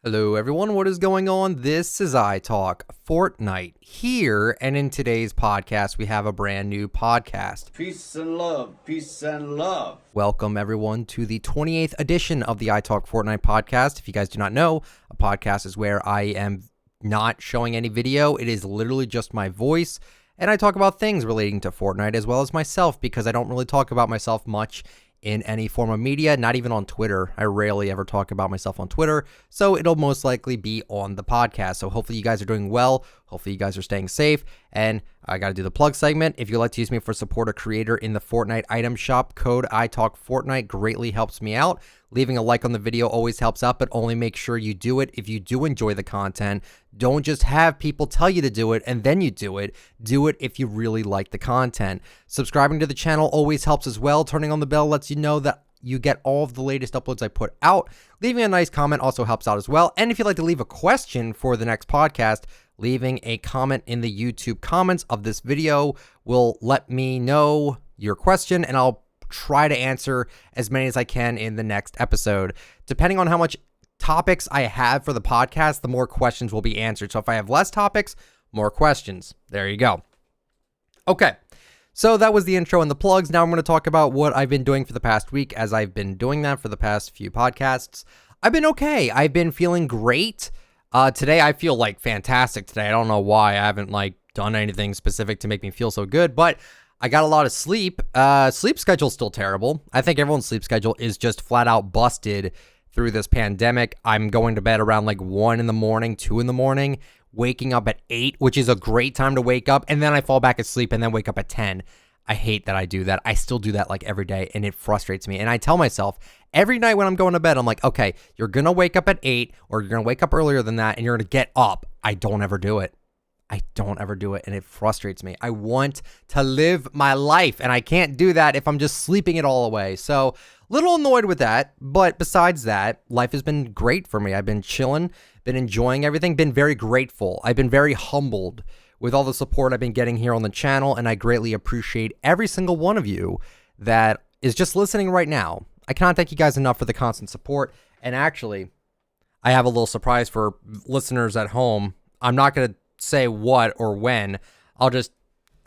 Hello everyone, what is going on? This is ITalkFortnite here, and in today's podcast we have a brand new podcast. Peace and love, peace and love. Welcome everyone to the 28th edition of the ITalkFortnite podcast. If you guys do not know, a podcast is where I am not showing any video. It is literally just my voice, and I talk about things relating to Fortnite as well as myself, because I don't really talk about myself much in any form of media, not even on Twitter. I rarely ever talk about myself on Twitter, so it'll most likely be on the podcast. So hopefully you guys are doing well. Hopefully you guys are staying safe. And I got to do the plug segment. If you'd like to use me for support a creator in the Fortnite item shop, code ITalkFortnite greatly helps me out. Leaving a like on the video always helps out, but only make sure you do it if you do enjoy the content. Don't just have people tell you to do it and then you do it. Do it if you really like the content. Subscribing to the channel always helps as well. Turning on the bell lets you know that you get all of the latest uploads I put out. Leaving a nice comment also helps out as well. And if you'd like to leave a question for the next podcast, leaving a comment in the YouTube comments of this video will let me know your question, and I'll try to answer as many as I can in the next episode. Depending on how much topics I have for the podcast, the more questions will be answered. So if I have less topics, more questions. There you go. Okay. So that was the intro and the plugs. Now I'm going to talk about what I've been doing for the past week, as I've been doing that for the past few podcasts. I've been okay. I've been feeling great. Today I feel like fantastic today. I don't know why. I haven't done anything specific to make me feel so good, but I got a lot of sleep. Sleep schedule's still terrible. I think everyone's sleep schedule is just flat out busted through this pandemic. I'm going to bed around 1 in the morning, 2 in the morning, waking up at 8, which is a great time to wake up, and then I fall back asleep and then wake up at 10. I hate that I do that. I still do that every day, and it frustrates me. And I tell myself every night when I'm going to bed, I'm like, okay, you're going to wake up at 8, or you're going to wake up earlier than that, and you're going to get up. I don't ever do it. And it frustrates me. I want to live my life, and I can't do that if I'm just sleeping it all away. So, little annoyed with that, but besides that, life has been great for me. I've been chilling, been enjoying everything, been very grateful. I've been very humbled with all the support I've been getting here on the channel, and I greatly appreciate every single one of you that is just listening right now. I cannot thank you guys enough for the constant support, and actually, I have a little surprise for listeners at home. I'm not going to say what or when. I'll just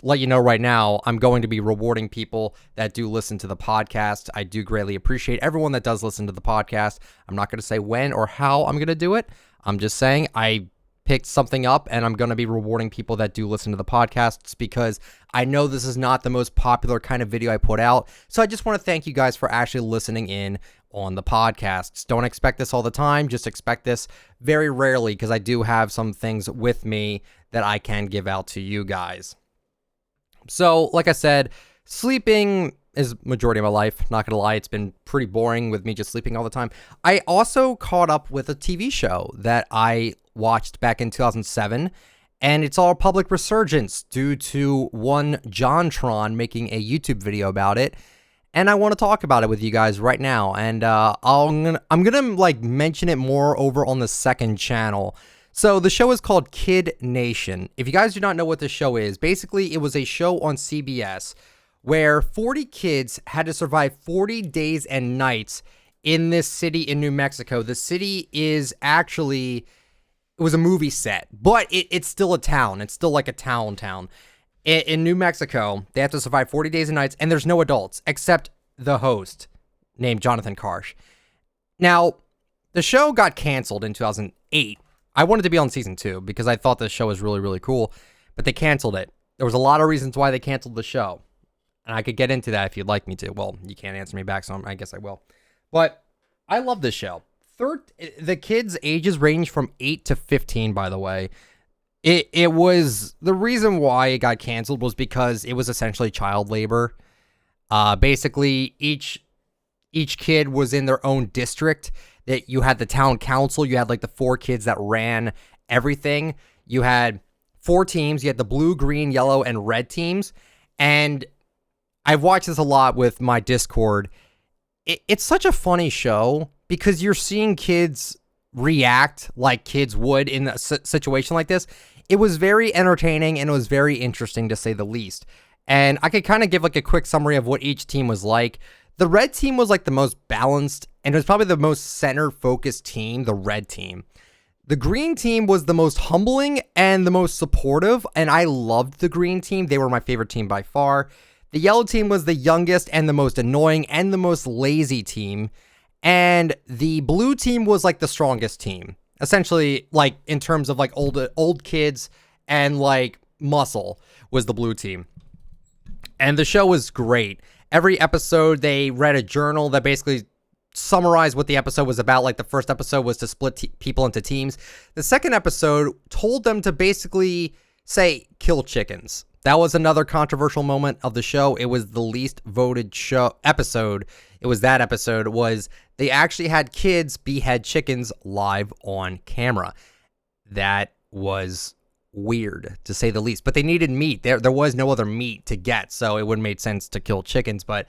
let you know right now. I'm going to be rewarding people that do listen to the podcast. I do greatly appreciate everyone that does listen to the podcast. I'm not going to say when or how I'm going to do it. I'm just saying I picked something up, and I'm going to be rewarding people that do listen to the podcasts, because I know this is not the most popular kind of video I put out. So I just want to thank you guys for actually listening in on the podcasts. Don't expect this all the time. Just expect this very rarely, because I do have some things with me that I can give out to you guys. So, like I said, sleeping is majority of my life. Not gonna lie, it's been pretty boring with me just sleeping all the time. I also caught up with a TV show that I watched back in 2007, and it's all public resurgence due to one JonTron making a YouTube video about it. And I want to talk about it with you guys right now. And I'm gonna mention it more over on the second channel. So the show is called Kid Nation. If you guys do not know what this show is, basically it was a show on CBS where 40 kids had to survive 40 days and nights in this city in New Mexico. The city is actually, it was a movie set, but it's still a town. It's still like a town. In New Mexico, they have to survive 40 days and nights, and there's no adults except the host named Jonathan Karsh. Now, the show got canceled in 2008. I wanted to be on season 2 because I thought the show was really, really cool, but they canceled it. There was a lot of reasons why they canceled the show, and I could get into that if you'd like me to. Well, you can't answer me back, so I guess I will. But I love this show. The kids' ages range from 8 to 15, by the way. It was, the reason why it got canceled was because it was essentially child labor. Basically, each kid was in their own district. That you had the town council, you had the 4 kids that ran everything. You had 4 teams. You had the blue, green, yellow, and red teams. And I've watched this a lot with my Discord. It's such a funny show because you're seeing kids react like kids would in a situation like this. It was very entertaining, and it was very interesting, to say the least. And I could kind of give a quick summary of what each team was like. the red team was like the most balanced, and it was probably the most center-focused team, the red team. The green team was the most humbling and the most supportive, and I loved the green team. They were my favorite team by far. The yellow team was the youngest and the most annoying and the most lazy team. And the blue team was like the strongest team. Essentially, like in terms of like old kids and like muscle was the blue team. And the show was great. Every episode, they read a journal that basically summarized what the episode was about. Like the first episode was to split people into teams. The second episode told them to basically say, kill chickens. That was another controversial moment of the show. It was the least voted episode. It was that episode was they actually had kids behead chickens live on camera. That was weird, to say the least. But they needed meat. There was no other meat to get, so it wouldn't make sense to kill chickens. But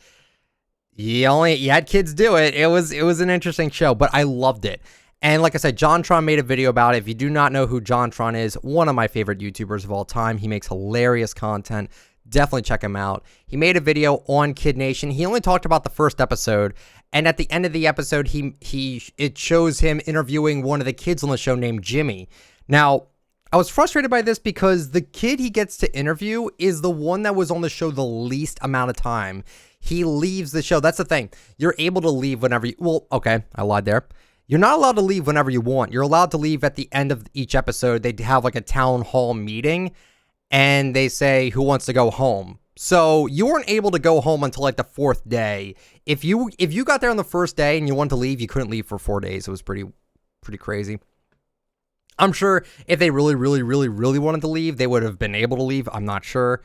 you had kids do it. It was an interesting show, but I loved it. And like I said, JonTron made a video about it. If you do not know who JonTron is, one of my favorite YouTubers of all time. He makes hilarious content. Definitely check him out. He made a video on Kid Nation. He only talked about the first episode, and at the end of the episode, it shows him interviewing one of the kids on the show named Jimmy. Now, I was frustrated by this because the kid he gets to interview is the one that was on the show the least amount of time. He leaves the show. That's the thing. You're able to leave whenever you... Well, okay, I lied there. You're not allowed to leave whenever you want. You're allowed to leave at the end of each episode. They have like a town hall meeting, and they say, who wants to go home? So you weren't able to go home until like the fourth day. If you got there on the first day and you wanted to leave, you couldn't leave for 4 days. It was pretty crazy. I'm sure if they really wanted to leave, they would have been able to leave. I'm not sure.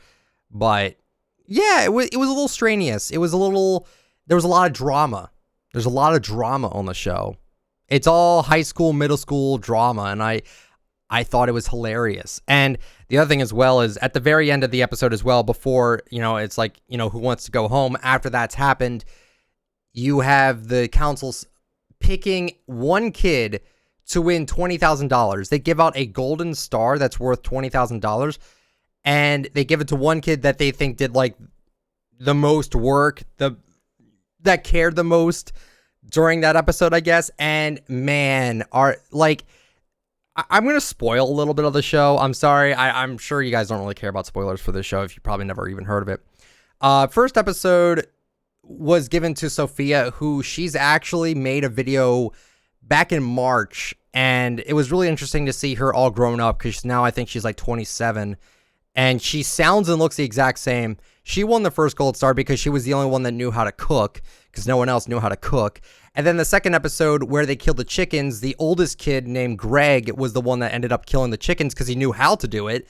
But yeah, it was a little strenuous. There was a lot of drama. There's a lot of drama on the show. It's all high school, middle school drama, and I thought it was hilarious. And the other thing as well is at the very end of the episode as well, before, it's like, who wants to go home, after that's happened, you have the councils picking one kid to win $20,000. They give out a golden star that's worth $20,000, and they give it to one kid that they think did like the most work, that cared the most during that episode, I guess. And man, I'm going to spoil a little bit of the show. I'm sorry. I'm sure you guys don't really care about spoilers for this show if you probably never even heard of it. First episode was given to Sophia, who she's actually made a video back in March. And it was really interesting to see her all grown up because now I think she's like 27. And she sounds and looks the exact same. She won the first gold star because she was the only one that knew how to cook, because no one else knew how to cook. And then the second episode where they killed the chickens, the oldest kid named Greg was the one that ended up killing the chickens because he knew how to do it.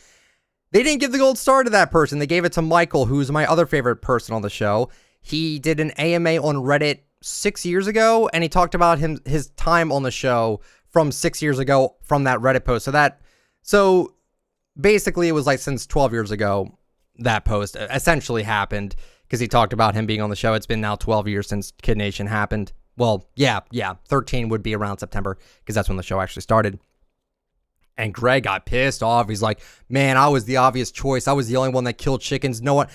They didn't give the gold star to that person. They gave it to Michael, who's my other favorite person on the show. He did an AMA on Reddit 6 years ago, and he talked about his time on the show from 6 years ago from that Reddit post. So basically it was like since 12 years ago that post essentially happened, because he talked about him being on the show. It's been now 12 years since Kid Nation happened. Well, yeah, 13 would be around September, because that's when the show actually started. And Greg got pissed off. He's like, man, I was the obvious choice. I was the only one that killed chickens. No one...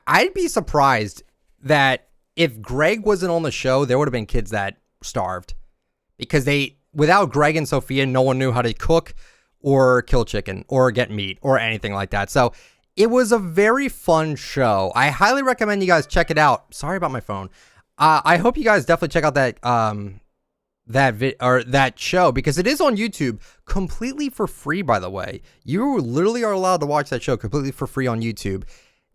I'd be surprised that if Greg wasn't on the show, there would have been kids that starved. Because without Greg and Sophia, no one knew how to cook or kill chicken or get meat or anything like that. So it was a very fun show. I highly recommend you guys check it out. Sorry about my phone. I hope you guys definitely check out that show, because it is on YouTube completely for free, by the way. You literally are allowed to watch that show completely for free on YouTube.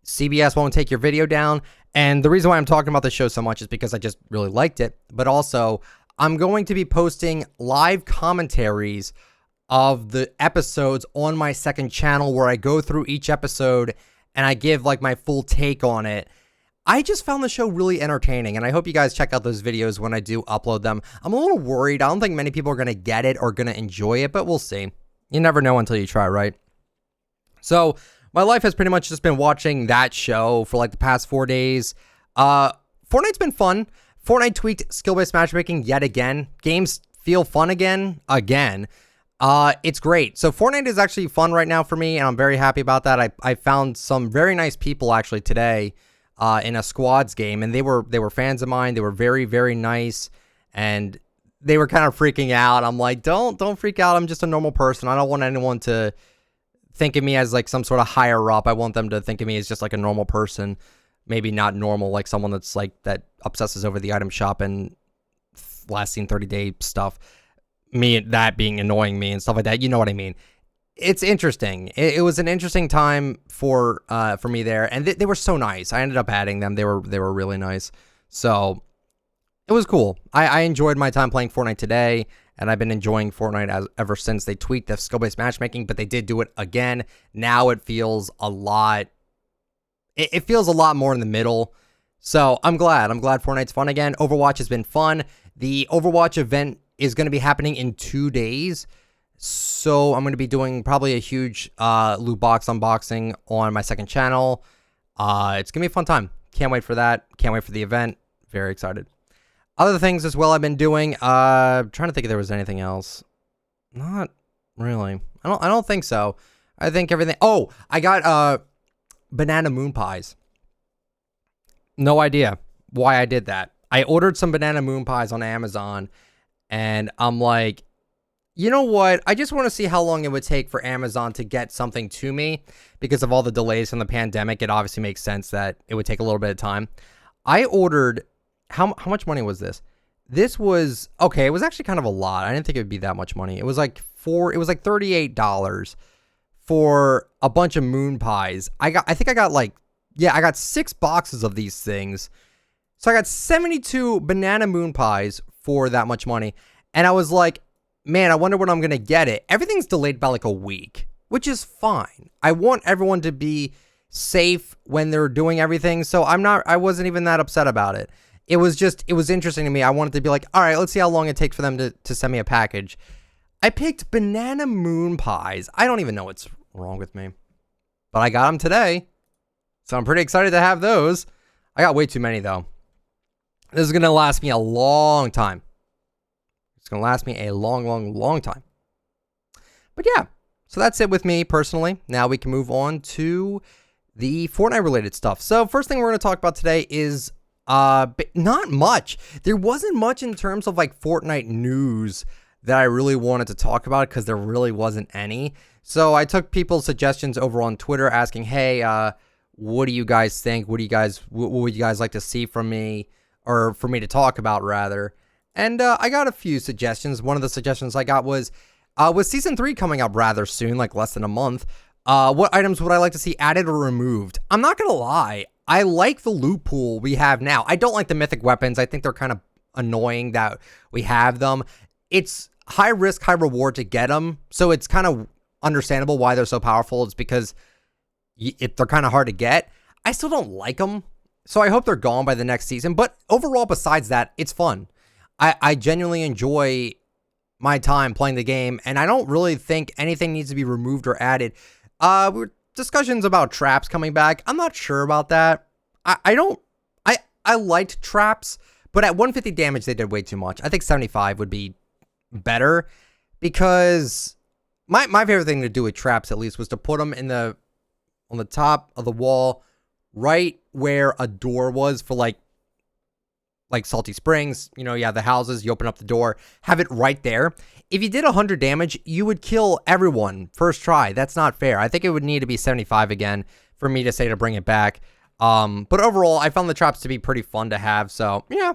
CBS won't take your video down. And the reason why I'm talking about the show so much is because I just really liked it. But also, I'm going to be posting live commentaries of the episodes on my second channel, where I go through each episode and I give like my full take on it. I just found the show really entertaining, and I hope you guys check out those videos when I do upload them. I'm a little worried. I don't think many people are going to get it or going to enjoy it, but we'll see. You never know until you try, right? So my life has pretty much just been watching that show for like the past 4 days. Fortnite's been fun. Fortnite tweaked skill-based matchmaking yet again. Games feel fun again. It's great. So Fortnite is actually fun right now for me, and I'm very happy about that. I found some very nice people actually today in a squads game, and they were fans of mine. They were very, very nice, and they were kind of freaking out. I'm like, don't freak out. I'm just a normal person. I don't want anyone to think of me as like some sort of higher up. I want them to think of me as just like a normal person. Maybe not normal, like someone that's like that obsesses over the item shop and last seen 30-day stuff. Me, that being annoying me and stuff like that. You know what I mean? It's interesting. It was an interesting time for me there, and they were so nice. I ended up adding them. They were really nice. So it was cool. I enjoyed my time playing Fortnite today, and I've been enjoying Fortnite ever since they tweaked the skill-based matchmaking, but they did do it again. Now it feels a lot. It feels a lot more in the middle. So I'm glad. I'm glad Fortnite's fun again. Overwatch has been fun. The Overwatch event is going to be happening in 2 days. So I'm going to be doing probably a huge loot box unboxing on my second channel. It's going to be a fun time. Can't wait for that. Can't wait for the event. Very excited. Other things as well I've been doing. Trying to think if there was anything else. Not really. I don't think so. I think everything. Oh, I got banana moon pies. No idea why I did that. I ordered some banana moon pies on Amazon, and I'm like, you know what? I just want to see how long it would take for Amazon to get something to me because of all the delays from the pandemic. It obviously makes sense that it would take a little bit of time. I ordered, how much money was this? This was, okay, it was actually kind of a lot. I didn't think it would be that much money. It was like $38 for a bunch of moon pies. I got 6 boxes of these things. So I got 72 banana moon pies for that much money. And I was like, man, I wonder when I'm going to get it. Everything's delayed by like a week, which is fine. I want everyone to be safe when they're doing everything. So I wasn't even that upset about it. It was interesting to me. I wanted to be like, all right, let's see how long it takes for them to send me a package. I picked banana moon pies. I don't even know what's wrong with me, but I got them today. So I'm pretty excited to have those. I got way too many though. This is going to last me a long time. It's going to last me a long, long, long time. But yeah, so that's it with me personally. Now we can move on to the Fortnite related stuff. So first thing we're going to talk about today is not much. There wasn't much in terms of like Fortnite news that I really wanted to talk about because there really wasn't any. So I took people's suggestions over on Twitter asking, hey, what do you guys think? What would you guys like to see from me, or for me to talk about rather? And I got a few suggestions. One of the suggestions I got was, with season 3 coming up rather soon, like less than a month, what items would I like to see added or removed? I'm not gonna lie, I like the loot pool we have now. I don't like the mythic weapons. I think they're kind of annoying that we have them. It's high risk, high reward to get them, so it's kind of understandable why they're so powerful. It's because they're kind of hard to get. I still don't like them, so I hope they're gone by the next season. But overall, besides that, it's fun. I genuinely enjoy my time playing the game, and I don't really think anything needs to be removed or added. Discussions about traps coming back. I'm not sure about that. I liked traps, but at 150 damage, they did way too much. I think 75 would be better, because my favorite thing to do with traps, at least, was to put them on the top of the wall, right where a door was for like Salty Springs. You know, yeah, the houses, you open up the door, have it right there. If you did 100 damage, you would kill everyone first try. That's not fair. I think it would need to be 75 again for me to say to bring it back. But overall, I found the traps to be pretty fun to have. So yeah,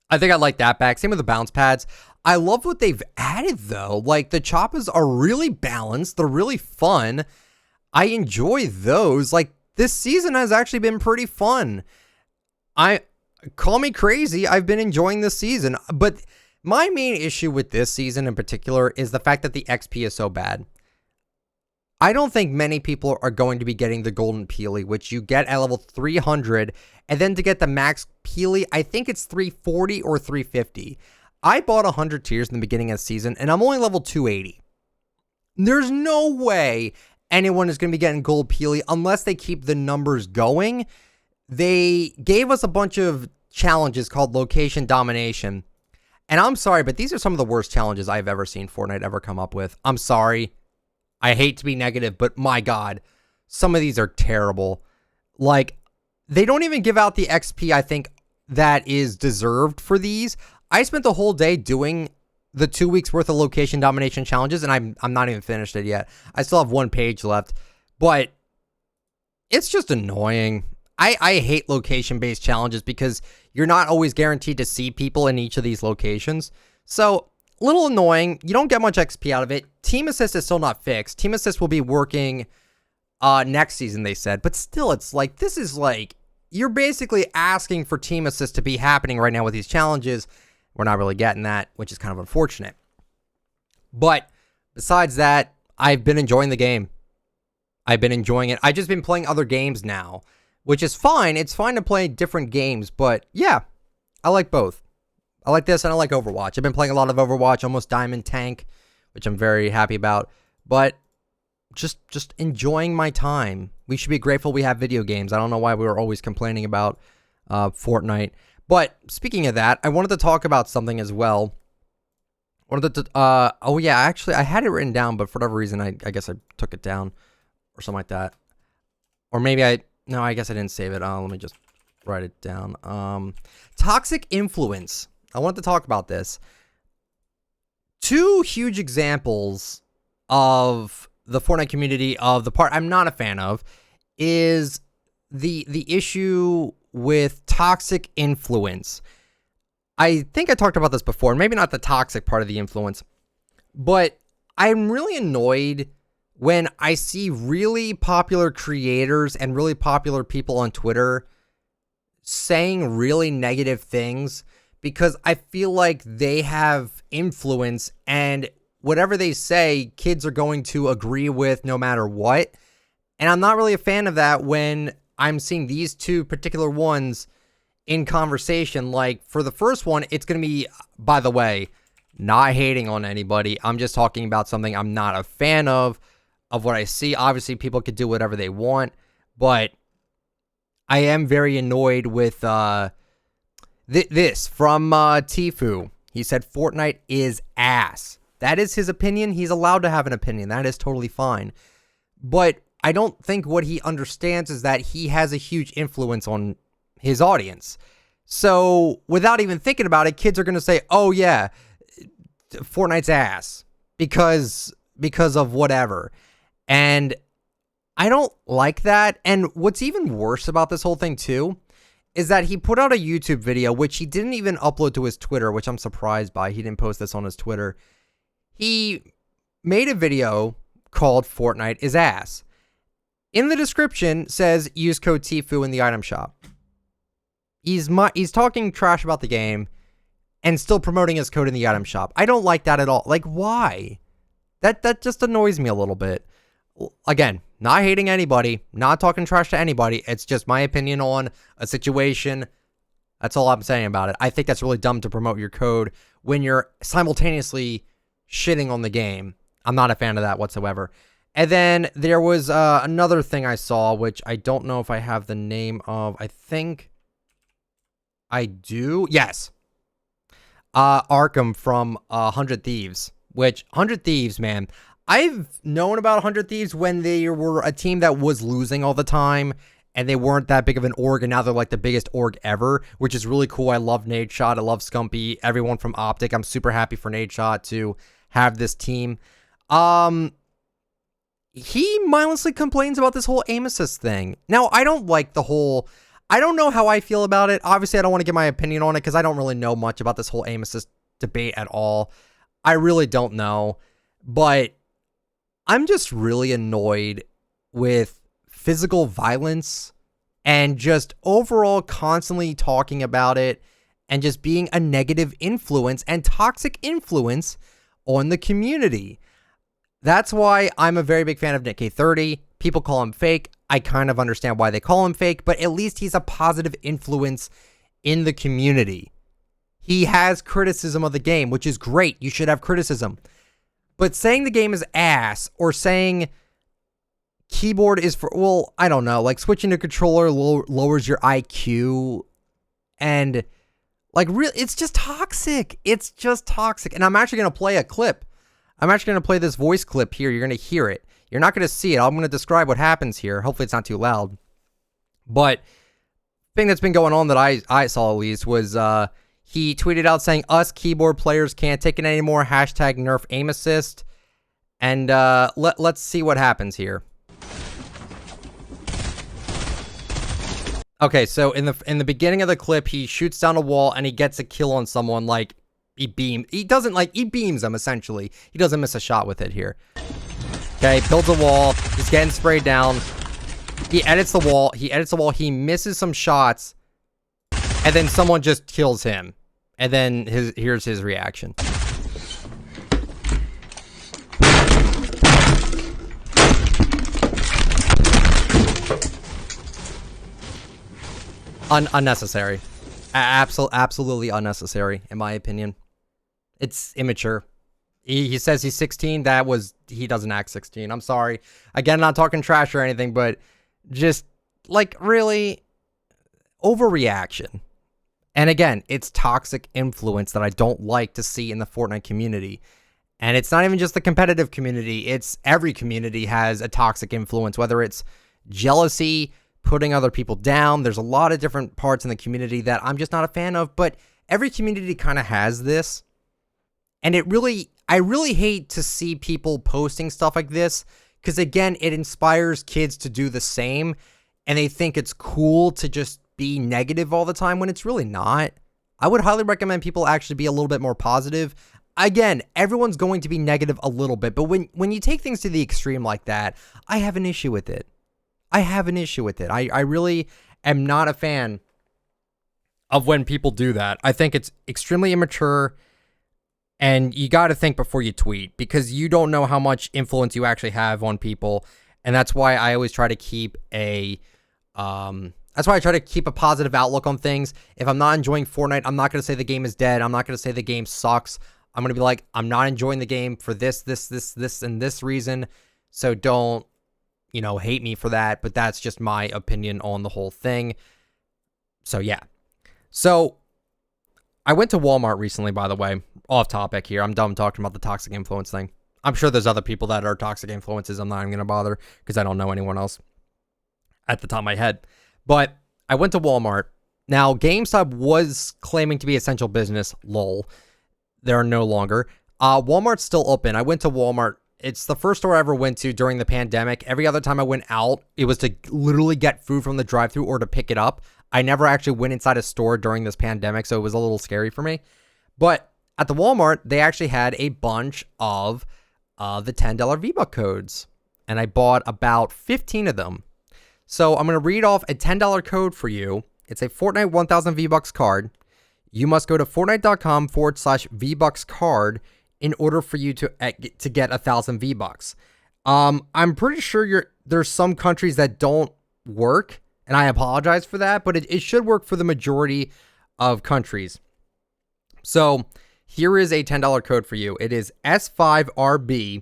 I think I like that back. Same with the bounce pads. I love what they've added though. Like, the choppas are really balanced. They're really fun. I enjoy those. Like, this season has actually been pretty fun. Call me crazy, I've been enjoying this season, but my main issue with this season in particular is the fact that the XP is so bad. I don't think many people are going to be getting the golden peely, which you get at level 300, and then to get the max peely, I think it's 340 or 350. I bought 100 tiers in the beginning of the season, and I'm only level 280. There's no way anyone is going to be getting gold peely unless they keep the numbers going. They gave us a bunch of challenges called location domination. And I'm sorry, but these are some of the worst challenges I've ever seen Fortnite ever come up with. I'm sorry. I hate to be negative, but my God, some of these are terrible. Like, they don't even give out the XP, I think, that is deserved for these. I spent the whole day doing the 2 weeks worth of location domination challenges, and I'm not even finished it yet. I still have one page left, but it's just annoying. I hate location-based challenges because you're not always guaranteed to see people in each of these locations. So, a little annoying. You don't get much XP out of it. Team Assist is still not fixed. Team Assist will be working next season, they said. But still, it's like, this is like, you're basically asking for Team Assist to be happening right now with these challenges. We're not really getting that, which is kind of unfortunate. But besides that, I've been enjoying the game. I've been enjoying it. I've just been playing other games now, which is fine. It's fine to play different games, but yeah, I like both. I like this and I like Overwatch. I've been playing a lot of Overwatch, almost Diamond Tank, which I'm very happy about, but just enjoying my time. We should be grateful we have video games. I don't know why we were always complaining about Fortnite. But speaking of that, I wanted to talk about something as well. Oh yeah, actually I had it written down, but for whatever reason, I guess I took it down or something like that. Or maybe I guess I didn't save it. Let me just write it down. Toxic influence. I wanted to talk about this. Two huge examples of the Fortnite community, of the part I'm not a fan of, is the issue with toxic influence. I think I talked about this before, maybe not the toxic part of the influence, but I'm really annoyed when I see really popular creators and really popular people on Twitter saying really negative things, because I feel like they have influence and whatever they say, kids are going to agree with no matter what. And I'm not really a fan of that when I'm seeing these two particular ones in conversation. Like, for the first one, it's going to be, by the way, not hating on anybody. I'm just talking about something I'm not a fan of what I see. Obviously, people could do whatever they want, but I am very annoyed with this from Tfue. He said, Fortnite is ass. That is his opinion. He's allowed to have an opinion. That is totally fine. But I don't think what he understands is that he has a huge influence on his audience. So without even thinking about it, kids are going to say, oh yeah, Fortnite's ass because of whatever. And I don't like that. And what's even worse about this whole thing too is that he put out a YouTube video, which he didn't even upload to his Twitter, which I'm surprised by. He didn't post this on his Twitter. He made a video called Fortnite is ass. In the description says use code Tfue in the item shop. He's talking trash about the game and still promoting his code in the item shop. I don't like that at all. Like, why? That just annoys me a little bit. Again, not hating anybody, not talking trash to anybody. It's just my opinion on a situation. That's all I'm saying about it. I think that's really dumb to promote your code when you're simultaneously shitting on the game. I'm not a fan of that whatsoever. And then there was another thing I saw, which I don't know if I have the name of. I think I do. Yes. Arkham from 100 Thieves, which 100 Thieves, man. I've known about 100 Thieves when they were a team that was losing all the time and they weren't that big of an org, and now they're like the biggest org ever, which is really cool. I love Nadeshot. I love Scumpy, everyone from Optic. I'm super happy for Nadeshot to have this team. He mindlessly complains about this whole aim assist thing. Now, I don't like the whole... I don't know how I feel about it. Obviously, I don't want to give my opinion on it because I don't really know much about this whole aim assist debate at all. I really don't know. But I'm just really annoyed with physical violence and just overall constantly talking about it and just being a negative influence and toxic influence on the community. That's why I'm a very big fan of Nick K30. People call him fake. I kind of understand why they call him fake, but at least he's a positive influence in the community. He has criticism of the game, which is great. You should have criticism. But saying the game is ass or saying keyboard is for, well, I don't know, like switching to controller lowers your IQ and like really, it's just toxic. It's just toxic. And I'm actually going to play a clip. I'm actually going to play this voice clip here. You're going to hear it. You're not going to see it. I'm going to describe what happens here. Hopefully it's not too loud. But thing that's been going on that I saw at least was he tweeted out saying, "Us keyboard players can't take it anymore. Hashtag nerf aim assist." And let's see what happens here. Okay, so in the beginning of the clip, he shoots down a wall and he gets a kill on someone. Like he beams them essentially. He doesn't miss a shot with it here. Okay, builds a wall. He's getting sprayed down. He edits the wall. He misses some shots, and then someone just kills him. And then here's his reaction. Unnecessary. Absolutely unnecessary, in my opinion. It's immature. He says he's 16. He doesn't act 16. I'm sorry. Again, not talking trash or anything, but just, like, really overreaction. And again, it's toxic influence that I don't like to see in the Fortnite community. And it's not even just the competitive community. It's every community has a toxic influence, whether it's jealousy, putting other people down. There's a lot of different parts in the community that I'm just not a fan of, but every community kind of has this. And I really hate to see people posting stuff like this, because again, it inspires kids to do the same, and they think it's cool to just be negative all the time when it's really not. I would highly recommend people actually be a little bit more positive. Again, everyone's going to be negative a little bit, but when you take things to the extreme like that, I have an issue with it. I really am not a fan of when people do that. I think it's extremely immature, and you got to think before you tweet, because you don't know how much influence you actually have on people. And that's why I always try to keep a positive outlook on things. If I'm not enjoying Fortnite, I'm not going to say the game is dead. I'm not going to say the game sucks. I'm going to be like, I'm not enjoying the game for this, and this reason. So don't, hate me for that. But that's just my opinion on the whole thing. So yeah. So I went to Walmart recently, by the way. Off topic here. I'm done talking about the toxic influence thing. I'm sure there's other people that are toxic influences. I'm not even going to bother because I don't know anyone else at the top of my head. But I went to Walmart. Now, GameStop was claiming to be essential business. Lol. They're no longer. Walmart's still open. I went to Walmart. It's the first store I ever went to during the pandemic. Every other time I went out, it was to literally get food from the drive-thru or to pick it up. I never actually went inside a store during this pandemic, so it was a little scary for me. But at the Walmart, they actually had a bunch of the $10 V-Buck codes, and I bought about 15 of them. So I'm going to read off a $10 code for you. It's a Fortnite 1000 V-Bucks card. You must go to Fortnite.com/V-Bucks card in order for you to get 1,000 V-Bucks. I'm pretty sure there's some countries that don't work, and I apologize for that, but it should work for the majority of countries. So here is a $10 code for you. It is S5RB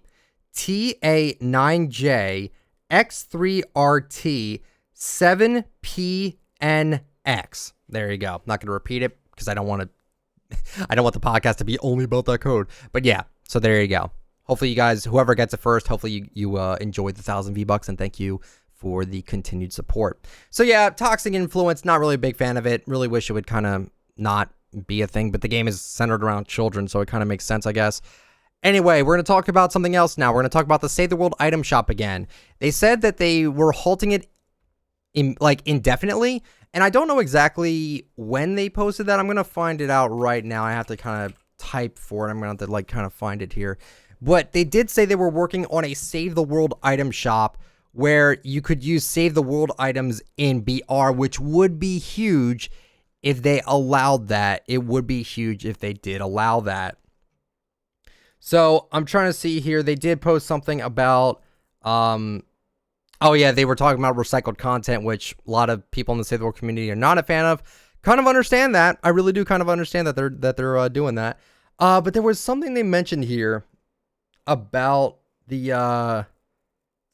TA9J X3RT 7PNX. There you go. I'm not going to repeat it because I don't want the podcast to be only about that code. But yeah, so there you go. Hopefully you guys, whoever gets it first, hopefully you enjoyed the 1,000 V-Bucks, and thank you for the continued support. So yeah, toxic influence, not really a big fan of it. Really wish it would kind of not be a thing, but the game is centered around children, so it kind of makes sense, I guess. Anyway, we're going to talk about something else now. We're going to talk about the Save the World item shop again. They said that they were halting it indefinitely, and I don't know exactly when they posted that. I'm going to find it out right now. I have to kind of type for it. I'm going to have to kind of find it here. But they did say they were working on a Save the World item shop where you could use Save the World items in BR, which would be huge if they allowed that. It would be huge if they did allow that. So I'm trying to see here. They did post something about, oh yeah, they were talking about recycled content, which a lot of people in the Save the World community are not a fan of. Kind of understand that. I really do kind of understand that they're doing that. But there was something they mentioned here about the,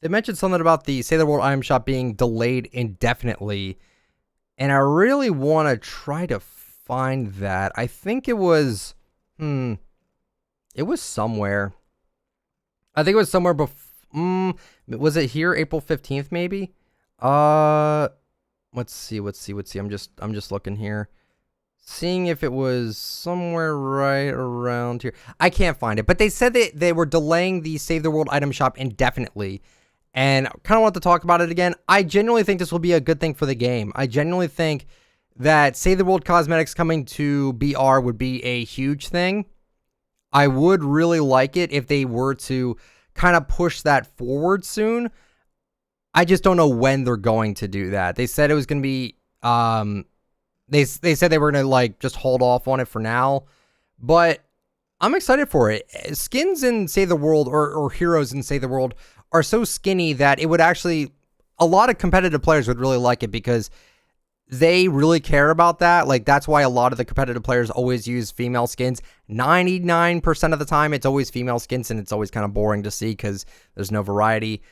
they mentioned something about the Save the World item shop being delayed indefinitely. And I really want to try to find that. I think it was, it was somewhere. I think it was somewhere before, was it here, April 15th, maybe? Let let's see. I'm just looking here, seeing if it was somewhere right around here. I can't find it, but they said that they were delaying the Save the World item shop indefinitely, and I kind of want to talk about it again. I genuinely think this will be a good thing for the game. I genuinely think that Save the World cosmetics coming to BR would be a huge thing. I would really like it if they were to kind of push that forward soon. I just don't know when they're going to do that. They said it was going to be, they said they were going to like just hold off on it for now, but I'm excited for it. Skins in Save the World or heroes in Save the World are so skinny that it would actually, a lot of competitive players would really like it because they really care about that. Like, that's why a lot of the competitive players always use female skins. 99% of the time, it's always female skins, and it's always kind of boring to see because there's no variety.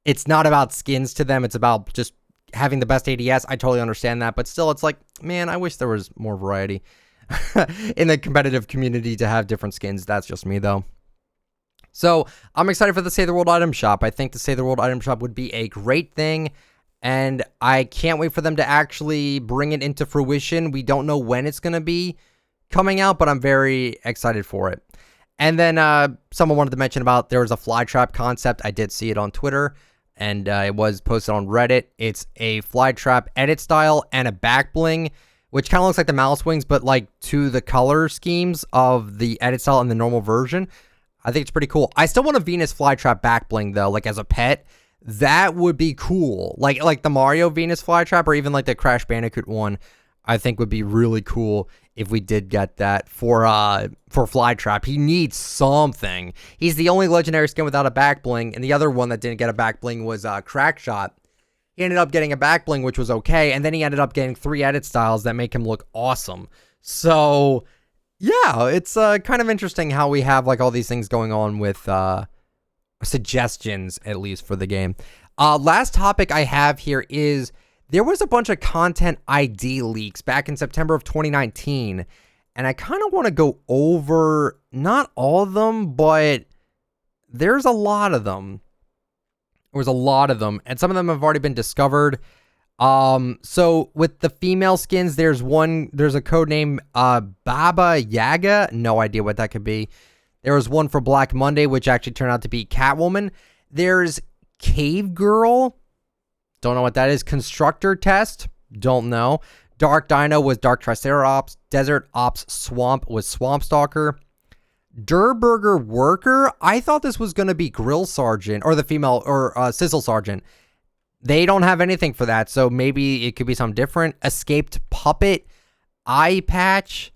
It's not about skins to them. It's about just having the best ADS. I totally understand that, but still, it's like, man, I wish there was more variety in the competitive community to have different skins. That's just me, though. So, I'm excited for the Save the World item shop. I think the Save the World item shop would be a great thing, and I can't wait for them to actually bring it into fruition. We don't know when it's going to be coming out, but I'm very excited for it. And then someone wanted to mention about there was a fly trap concept. I did see it on Twitter, and it was posted on Reddit. It's a fly trap edit style and a back bling, which kind of looks like the mouse wings, but like to the color schemes of the edit style and the normal version. I think it's pretty cool. I still want a Venus flytrap back bling though, like as a pet. That would be cool. Like the Mario Venus flytrap or even like the Crash Bandicoot one, I think would be really cool if we did get that for flytrap. He needs something. He's the only legendary skin without a back bling, and the other one that didn't get a back bling was Crackshot. He ended up getting a back bling, which was okay, and then he ended up getting 3 edit styles that make him look awesome. So yeah, it's kind of interesting how we have like all these things going on with suggestions, at least for the game. Last topic I have here is there was a bunch of content ID leaks back in September of 2019, and I kind of want to go over not all of them, but there's a lot of them. There was a lot of them, and some of them have already been discovered. So with the female skins, there's a code name Baba Yaga. No idea what that could be. There was one for Black Monday, which actually turned out to be Catwoman. There's Cave Girl. Don't know what that is. Constructor Test. Don't know. Dark Dino was Dark Triceratops. Desert Ops Swamp was Swamp Stalker. Durburger Worker. I thought this was going to be Grill Sergeant or the female or Sizzle Sergeant. They don't have anything for that, so maybe it could be something different. Escaped Puppet. Eye Patch.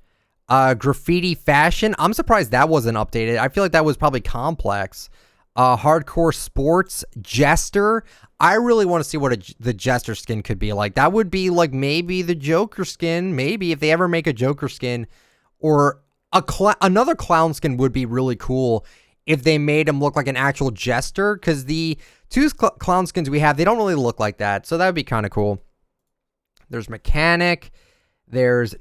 Graffiti Fashion. I'm surprised that wasn't updated. I feel like that was probably complex. Hardcore Sports. Jester. I really want to see what the Jester skin could be like. That would be like maybe the Joker skin. Maybe if they ever make a Joker skin or another clown skin would be really cool if they made him look like an actual Jester, because the two clown skins we have, they don't really look like that. So that would be kind of cool. There's Mechanic. There's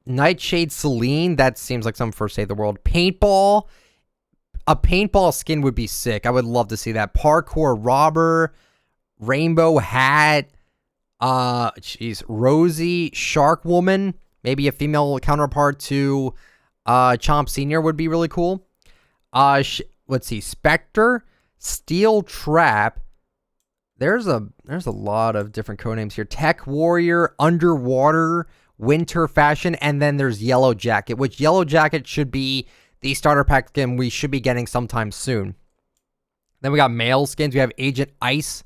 Nightshade Celine. That seems like something for Save the World. Paintball. A paintball skin would be sick. I would love to see that. Parkour Robber. Rainbow Hat. Rosie. Shark Woman. Maybe a female counterpart to Chomp Senior would be really cool. Let's see. Spectre. Steel Trap. There's a lot of different codenames here. Tech Warrior. Underwater. Winter Fashion, and then there's Yellow Jacket, which Yellow Jacket should be the starter pack skin we should be getting sometime soon. Then we got male skins. We have Agent Ice.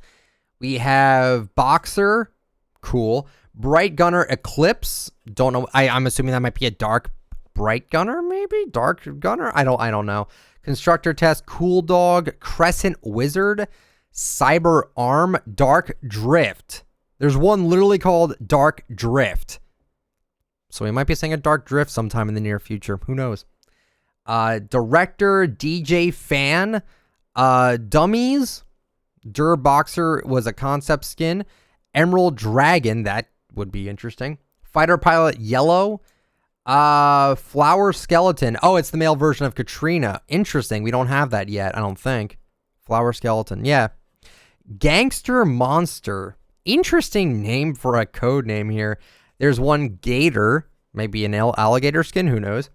We have Boxer. Cool. Bright Gunner Eclipse. Don't know. I'm assuming that might be a dark Bright Gunner, maybe? Dark Gunner? I don't know. Constructor Test. Cool Dog. Crescent Wizard. Cyber Arm. Dark Drift. There's one literally called Dark Drift. So we might be seeing a Dark Drift sometime in the near future. Who knows? Director, DJ Fan, Dummies, Boxer was a concept skin. Emerald Dragon, that would be interesting. Fighter Pilot Yellow. Flower Skeleton. Oh, it's the male version of Katrina. Interesting. We don't have that yet, I don't think. Flower Skeleton, yeah. Gangster Monster. interesting name for a code name here. There's one Gator, maybe an alligator skin, who knows.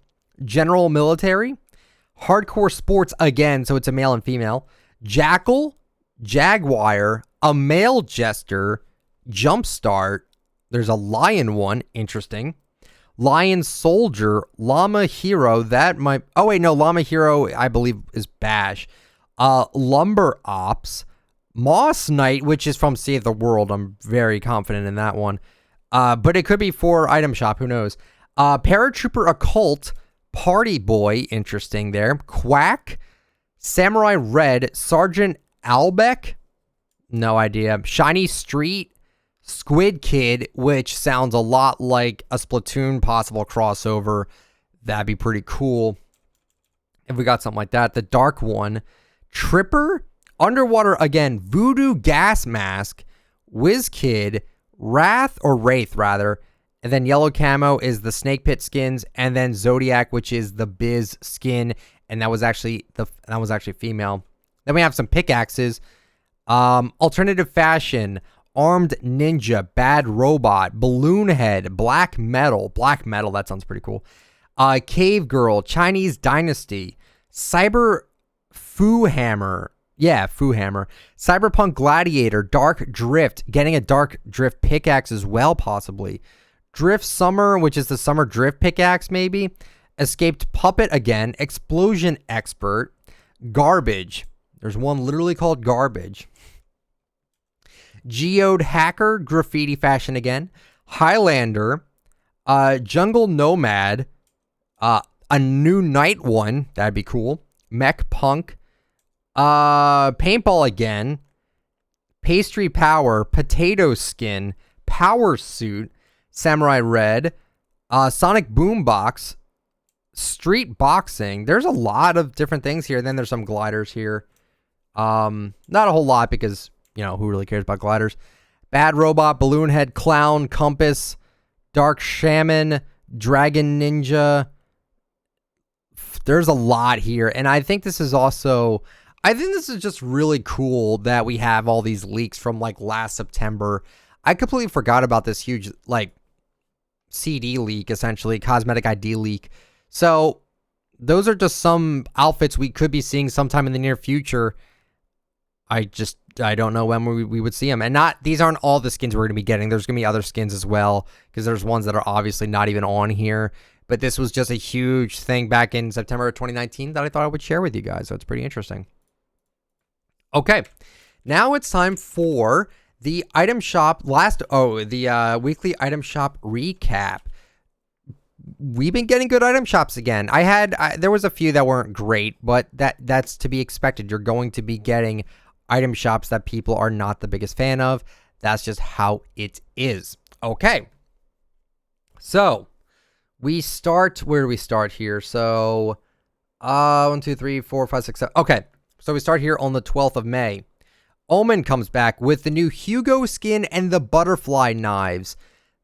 General Military. Hardcore Sports again, so it's a male and female. Jackal, Jaguar, a male Jester, Jumpstart. There's a Lion one, interesting. Lion Soldier, Llama Hero, that might... Oh, wait, no, Llama Hero, I believe, is Bash. Lumber Ops, Moss Knight, which is from Save the World. I'm very confident in that one. But it could be for Item Shop, who knows. Paratrooper Occult, Party Boy, interesting there. Quack, Samurai Red, Sergeant Albeck, no idea. Shiny Street, Squid Kid, which sounds a lot like a Splatoon possible crossover. That'd be pretty cool if we got something like that. The Dark One, Tripper, Underwater again, Voodoo Gas Mask, Whiz Kid, Wraith, rather, and then Yellow Camo is the Snake Pit skins, and then Zodiac, which is the Biz skin, and that was actually female. Then we have some pickaxes, Alternative Fashion, Armed Ninja, Bad Robot, Balloon Head, Black Metal, that sounds pretty cool. Cave Girl, Chinese Dynasty, Cyber Foo Hammer, Cyberpunk Gladiator, Dark Drift, getting a Dark Drift pickaxe as well, possibly. Drift Summer, which is the Summer Drift pickaxe, maybe. Escaped Puppet again, Explosion Expert, Garbage. There's one literally called Garbage. Geode Hacker, Graffiti Fashion again. Highlander, Jungle Nomad, a new Night one, that'd be cool. Mech Punk, Paintball again, Pastry Power, Potato Skin, Power Suit, Samurai Red, Sonic Boombox, Street Boxing. There's a lot of different things here. Then there's some gliders here. Not a whole lot because, who really cares about gliders? Bad Robot, Balloon Head, Clown, Compass, Dark Shaman, Dragon Ninja. There's a lot here. And I think this is just really cool that we have all these leaks from last September. I completely forgot about this huge CD leak, essentially, Cosmetic Id Leak. So those are just some outfits we could be seeing sometime in the near future. I don't know when we would see them. And these aren't all the skins we're going to be getting. There's going to be other skins as well, because there's ones that are obviously not even on here. But this was just a huge thing back in September of 2019 that I thought I would share with you guys. So it's pretty interesting. Okay, now it's time for the item shop weekly item shop recap. We've been getting good item shops again. There was a few that weren't great, but that's to be expected. You're going to be getting item shops that people are not the biggest fan of. That's just how it is. Okay. So we start, where do we start here? So 1, 2, 3, 4, 5, 6, 7. Okay. So we start here on the 12th of May. Omen comes back with the new Hugo skin and the butterfly knives.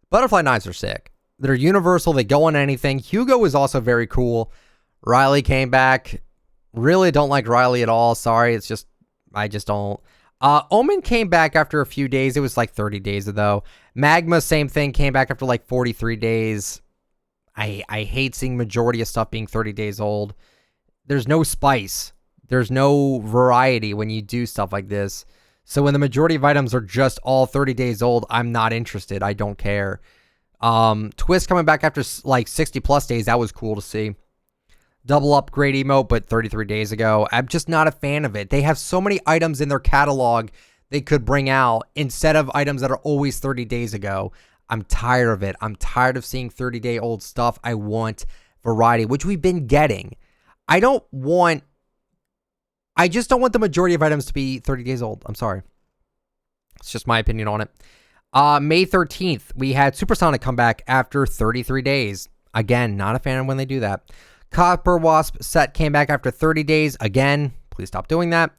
Butterfly knives are sick. They're universal. They go on anything. Hugo is also very cool. Riley came back. Really don't like Riley at all. Sorry. I just don't. Omen came back after a few days. It was 30 days though. Magma, same thing. Came back after 43 days. I hate seeing majority of stuff being 30 days old. There's no spice. There's no variety when you do stuff like this. So when the majority of items are just all 30 days old, I'm not interested. I don't care. Twist coming back after 60 plus days. That was cool to see. Double upgrade emote, but 33 days ago. I'm just not a fan of it. They have so many items in their catalog they could bring out instead of items that are always 30 days ago. I'm tired of it. I'm tired of seeing 30-day-old stuff. I want variety, which we've been getting. I just don't want the majority of items to be 30 days old. I'm sorry. It's just my opinion on it. May 13th, we had Supersonic come back after 33 days. Again, not a fan of when they do that. Copper Wasp set came back after 30 days. Again, please stop doing that.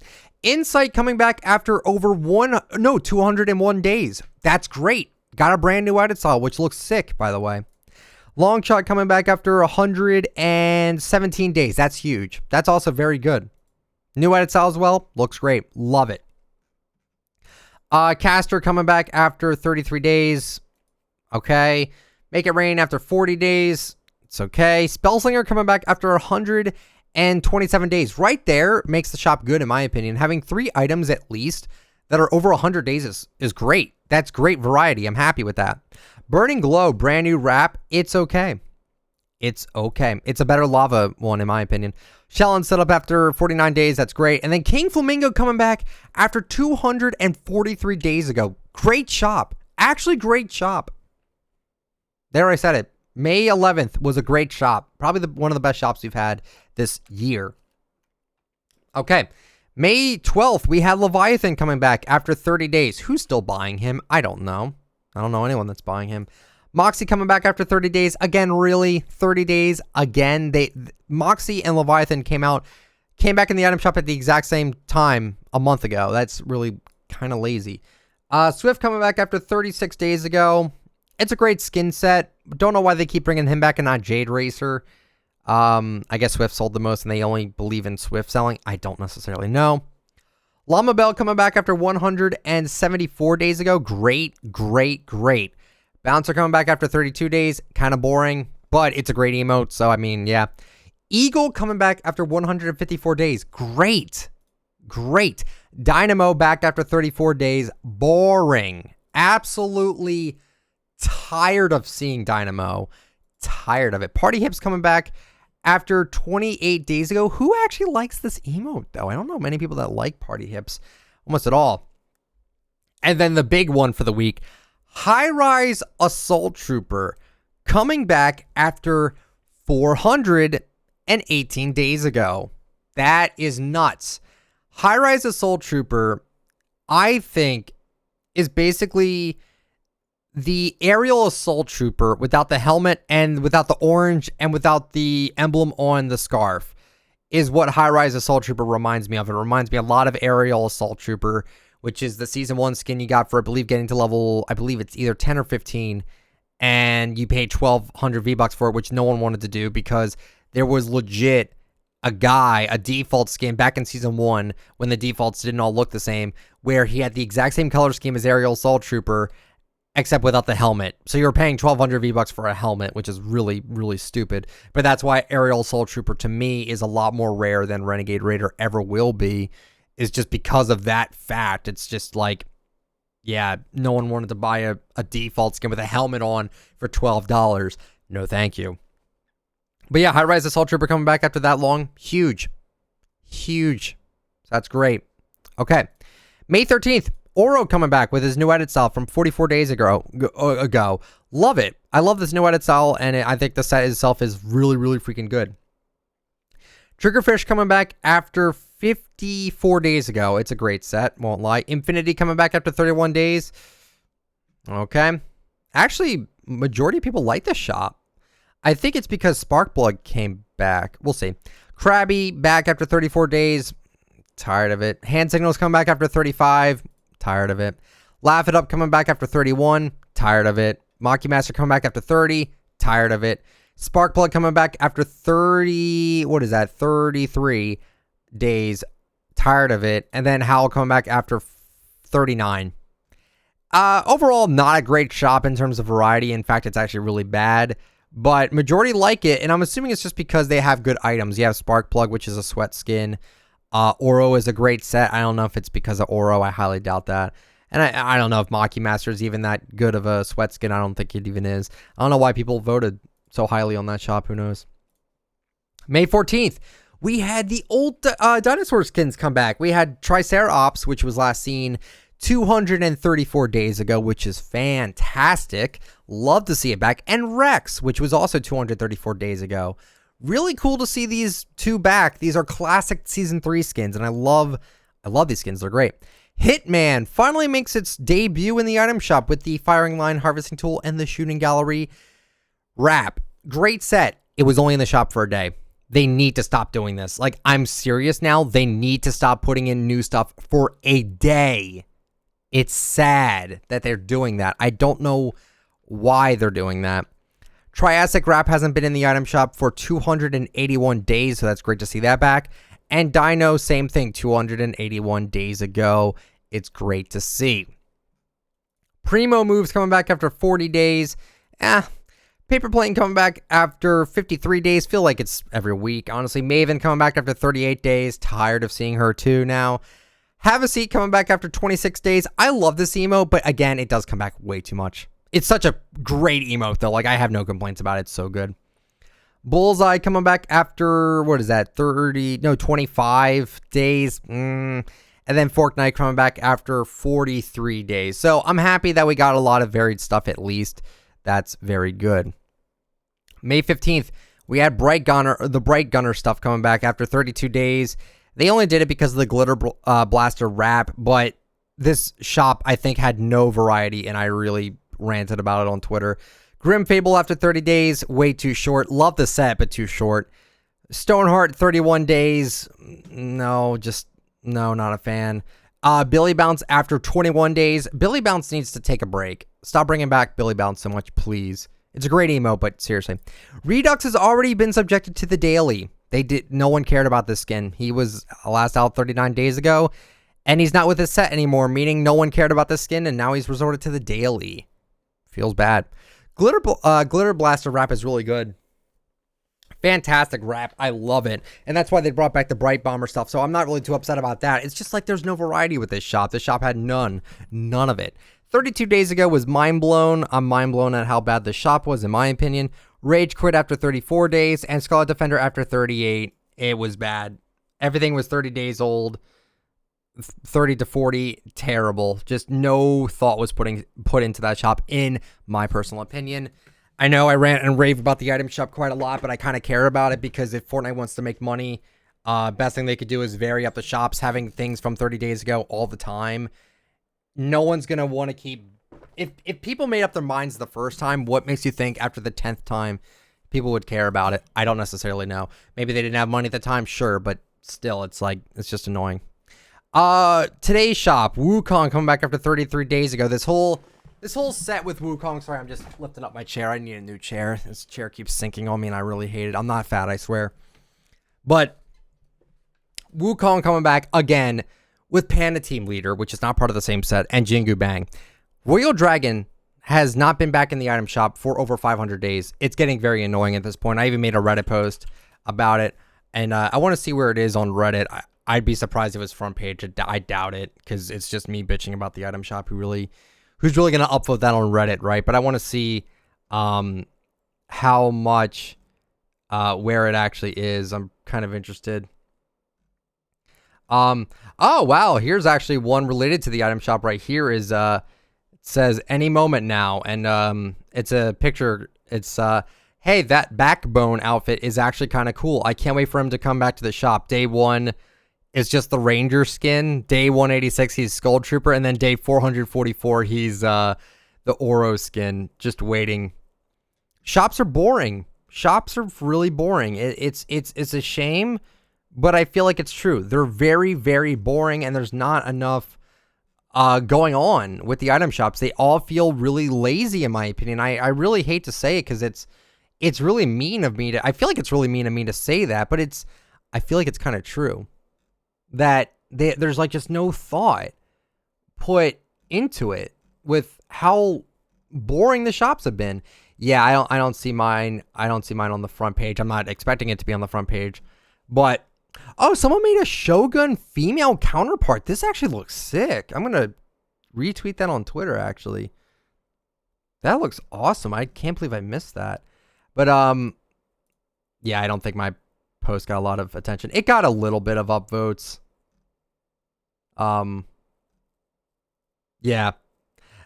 Insight coming back after 201 days. That's great. Got a brand new edit style, which looks sick, by the way. Longshot coming back after 117 days. That's huge. That's also very good. New edit style as well. Looks great. Love it. Caster coming back after 33 days. Okay. Make It Rain after 40 days. It's okay. Spellslinger coming back after 127 days. Right there makes the shop good, in my opinion. Having 3 items at least that are over 100 days is great. That's great variety. I'm happy with that. Burning Glow, brand new wrap. It's okay. It's okay. It's a better lava one, in my opinion. Shellin set up after 49 days. That's great. And then King Flamingo coming back after 243 days ago. Great shop. Actually, great shop. There, I said it. May 11th was a great shop. Probably one of the best shops we've had this year. Okay. May 12th, we had Leviathan coming back after 30 days. Who's still buying him? I don't know. I don't know anyone that's buying him. Moxie coming back after 30 days. Again, really? 30 days? Again? Moxie and Leviathan came back in the item shop at the exact same time a month ago. That's really kind of lazy. Swift coming back after 36 days ago. It's a great skin set. Don't know why they keep bringing him back and not Jade Racer. I guess Swift sold the most and they only believe in Swift selling. I don't necessarily know. Llama Bell coming back after 174 days ago. Great, great, great. Bouncer coming back after 32 days. Kind of boring, but it's a great emote. So, I mean, yeah. Eagle coming back after 154 days. Great. Great. Dynamo back after 34 days. Boring. Absolutely tired of seeing Dynamo. Tired of it. Party Hips coming back after 28 days ago. Who actually likes this emote, though? I don't know many people that like Party Hips almost at all. And then the big one for the week, High Rise Assault Trooper coming back after 418 days ago. That is nuts. High Rise Assault Trooper, I think, is basically the aerial assault trooper without the helmet and without the orange and without the emblem on the scarf is what High Rise Assault Trooper reminds me of. It reminds me a lot of aerial assault trooper, which is the season 1 skin you got for, I believe, getting to level, I believe it's either 10 or 15, and you paid 1,200 V-Bucks for it, which no one wanted to do because there was legit a default skin back in season 1 when the defaults didn't all look the same, where he had the exact same color scheme as aerial assault trooper, except without the helmet. So you're paying 1,200 V-Bucks for a helmet, which is really, really stupid. But that's why aerial assault trooper to me is a lot more rare than Renegade Raider ever will be, is just because of that fact. It's just like, yeah, no one wanted to buy a default skin with a helmet on for $12. No, thank you. But yeah, High Rise Assault Trooper coming back after that long. Huge. Huge. That's great. Okay. May 13th. Oro coming back with his new edit style from 44 days ago. Love it. I love this new edit style, and I think the set itself is really, really freaking good. Triggerfish coming back after 54 days ago. It's a great set, won't lie. Infinity coming back after 31 days. Okay. Actually, majority of people like this shop. I think it's because Sparkplug came back. We'll see. Krabby back after 34 days. Tired of it. Hand Signals coming back after 35. Tired of it. Laugh It Up coming back after 31. Tired of it. Mocky Master coming back after 30. Tired of it. Sparkplug coming back after 30. What is that? 33 days. Tired of it. And then Howl coming back after 39. Overall, not a great shop in terms of variety. In fact, it's actually really bad. But majority like it. And I'm assuming it's just because they have good items. You have Sparkplug, which is a sweat skin. Oro is a great set. I don't know if it's because of Oro. I highly doubt that. And I don't know if Maki Master is even that good of a sweat skin. I don't think it even is. I don't know why people voted so highly on that shop. Who knows? May 14th, we had the old Dinosaur Skins come back. We had Triceratops, which was last seen 234 days ago, which is fantastic. Love to see it back. And Rex, which was also 234 days ago. Really cool to see these two back. These are classic Season 3 skins, and I love these skins. They're great. Hitman finally makes its debut in the item shop with the firing line harvesting tool and the shooting gallery wrap. Great set. It was only in the shop for a day. They need to stop doing this. Like, I'm serious now. They need to stop putting in new stuff for a day. It's sad that they're doing that. I don't know why they're doing that. Triassic Wrap hasn't been in the item shop for 281 days, so that's great to see that back. And Dino, same thing, 281 days ago. It's great to see. Primo Moves coming back after 40 days. Paper Plane coming back after 53 days. Feel like it's every week, honestly. Maven coming back after 38 days. Tired of seeing her too now. Have a Seat coming back after 26 days. I love this emote, but again, it does come back way too much. It's such a great emote, though. Like, I have no complaints about it. It's so good. Bullseye coming back after, 25 days. And then Fortnite coming back after 43 days. So I'm happy that we got a lot of varied stuff at least. That's very good. May 15th, we had the Bright Gunner stuff coming back after 32 days. They only did it because of the Glitter Blaster wrap, but this shop, I think, had no variety, and I really ranted about it on Twitter. Grim Fable after 30 days, way too short. Love the set, but too short. Stoneheart, 31 days. No, not a fan. Billy Bounce after 21 days. Billy Bounce needs to take a break. Stop bringing back Billy Bounce so much, please. It's a great emote, but seriously. Redux has already been subjected to the daily. No one cared about this skin. He was last out 39 days ago, and he's not with his set anymore, meaning no one cared about this skin, and now he's resorted to the daily. Feels bad. Glitter Blaster wrap is really good. Fantastic wrap. I love it. And that's why they brought back the Bright Bomber stuff. So I'm not really too upset about that. It's just like there's no variety with this shop. This shop had none of it. 32 days ago was mind blown. I'm mind blown at how bad the shop was, in my opinion. Rage Quit after 34 days, and Scarlet Defender after 38. It was bad. Everything was 30 days old. 30 to 40, terrible. Just no thought was put into that shop, in my personal opinion. I know I rant and rave about the item shop quite a lot, but I kind of care about it because if Fortnite wants to make money, best thing they could do is vary up the shops, having things from 30 days ago all the time. No one's going to want to keep... If people made up their minds the first time, what makes you think after the 10th time people would care about it? I don't necessarily know. Maybe they didn't have money at the time, sure, but still, it's just annoying. Today's shop, Wukong coming back after 33 days ago. This whole set with Wukong, sorry, I'm just lifting up my chair. I need a new chair. This chair keeps sinking on me, and I really hate it. I'm not fat, I swear. But Wukong coming back again with Panda Team Leader, which is not part of the same set, and Jingu Bang. Royal Dragon has not been back in the item shop for over 500 days. It's getting very annoying at this point. I even made a Reddit post about it, and I want to see where it is on Reddit. I'd be surprised if it was front page. I doubt it, because it's just me bitching about the item shop. Who's really going to upvote that on Reddit, right? But I want to see how much, where it actually is. I'm kind of interested. Oh, wow. Here's actually one related to the item shop right here. It says any moment now. And it's a picture. It's, hey, that Backbone outfit is actually kind of cool. I can't wait for him to come back to the shop. Day 1 is just the Ranger skin. Day 186, he's Skull Trooper. And then day 444, he's the Oro skin. Just waiting. Shops are boring. Shops are really boring. It's a shame, but I feel like it's true. They're very, very boring, and there's not enough going on with the item shops. They all feel really lazy, in my opinion. I really hate to say it, because it's really mean of me to... I feel like it's really mean of me to say that, but I feel like it's kind of true. That there's like just no thought put into it with how boring the shops have been. Yeah, I don't see mine. I don't see mine on the front page. I'm not expecting it to be on the front page. But oh, someone made a Shogun female counterpart. This actually looks sick. I'm gonna retweet that on Twitter, actually. That looks awesome. I can't believe I missed that. But yeah, I don't think my post got a lot of attention. It got a little bit of upvotes. Yeah.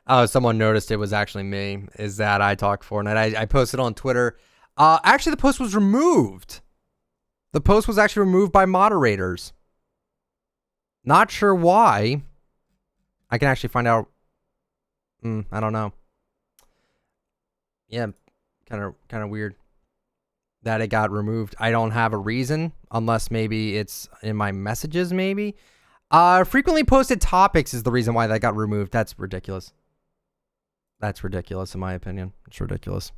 Oh, someone noticed it was actually me. Is that ITalkFortnite? I posted on Twitter. Actually, the post was removed. The post was actually removed by moderators. Not sure why. I can actually find out. I don't know. Yeah, kind of weird that it got removed. I don't have a reason, unless maybe it's in my messages, maybe. Frequently posted topics is the reason why that got removed. That's ridiculous. That's ridiculous, in my opinion. It's ridiculous.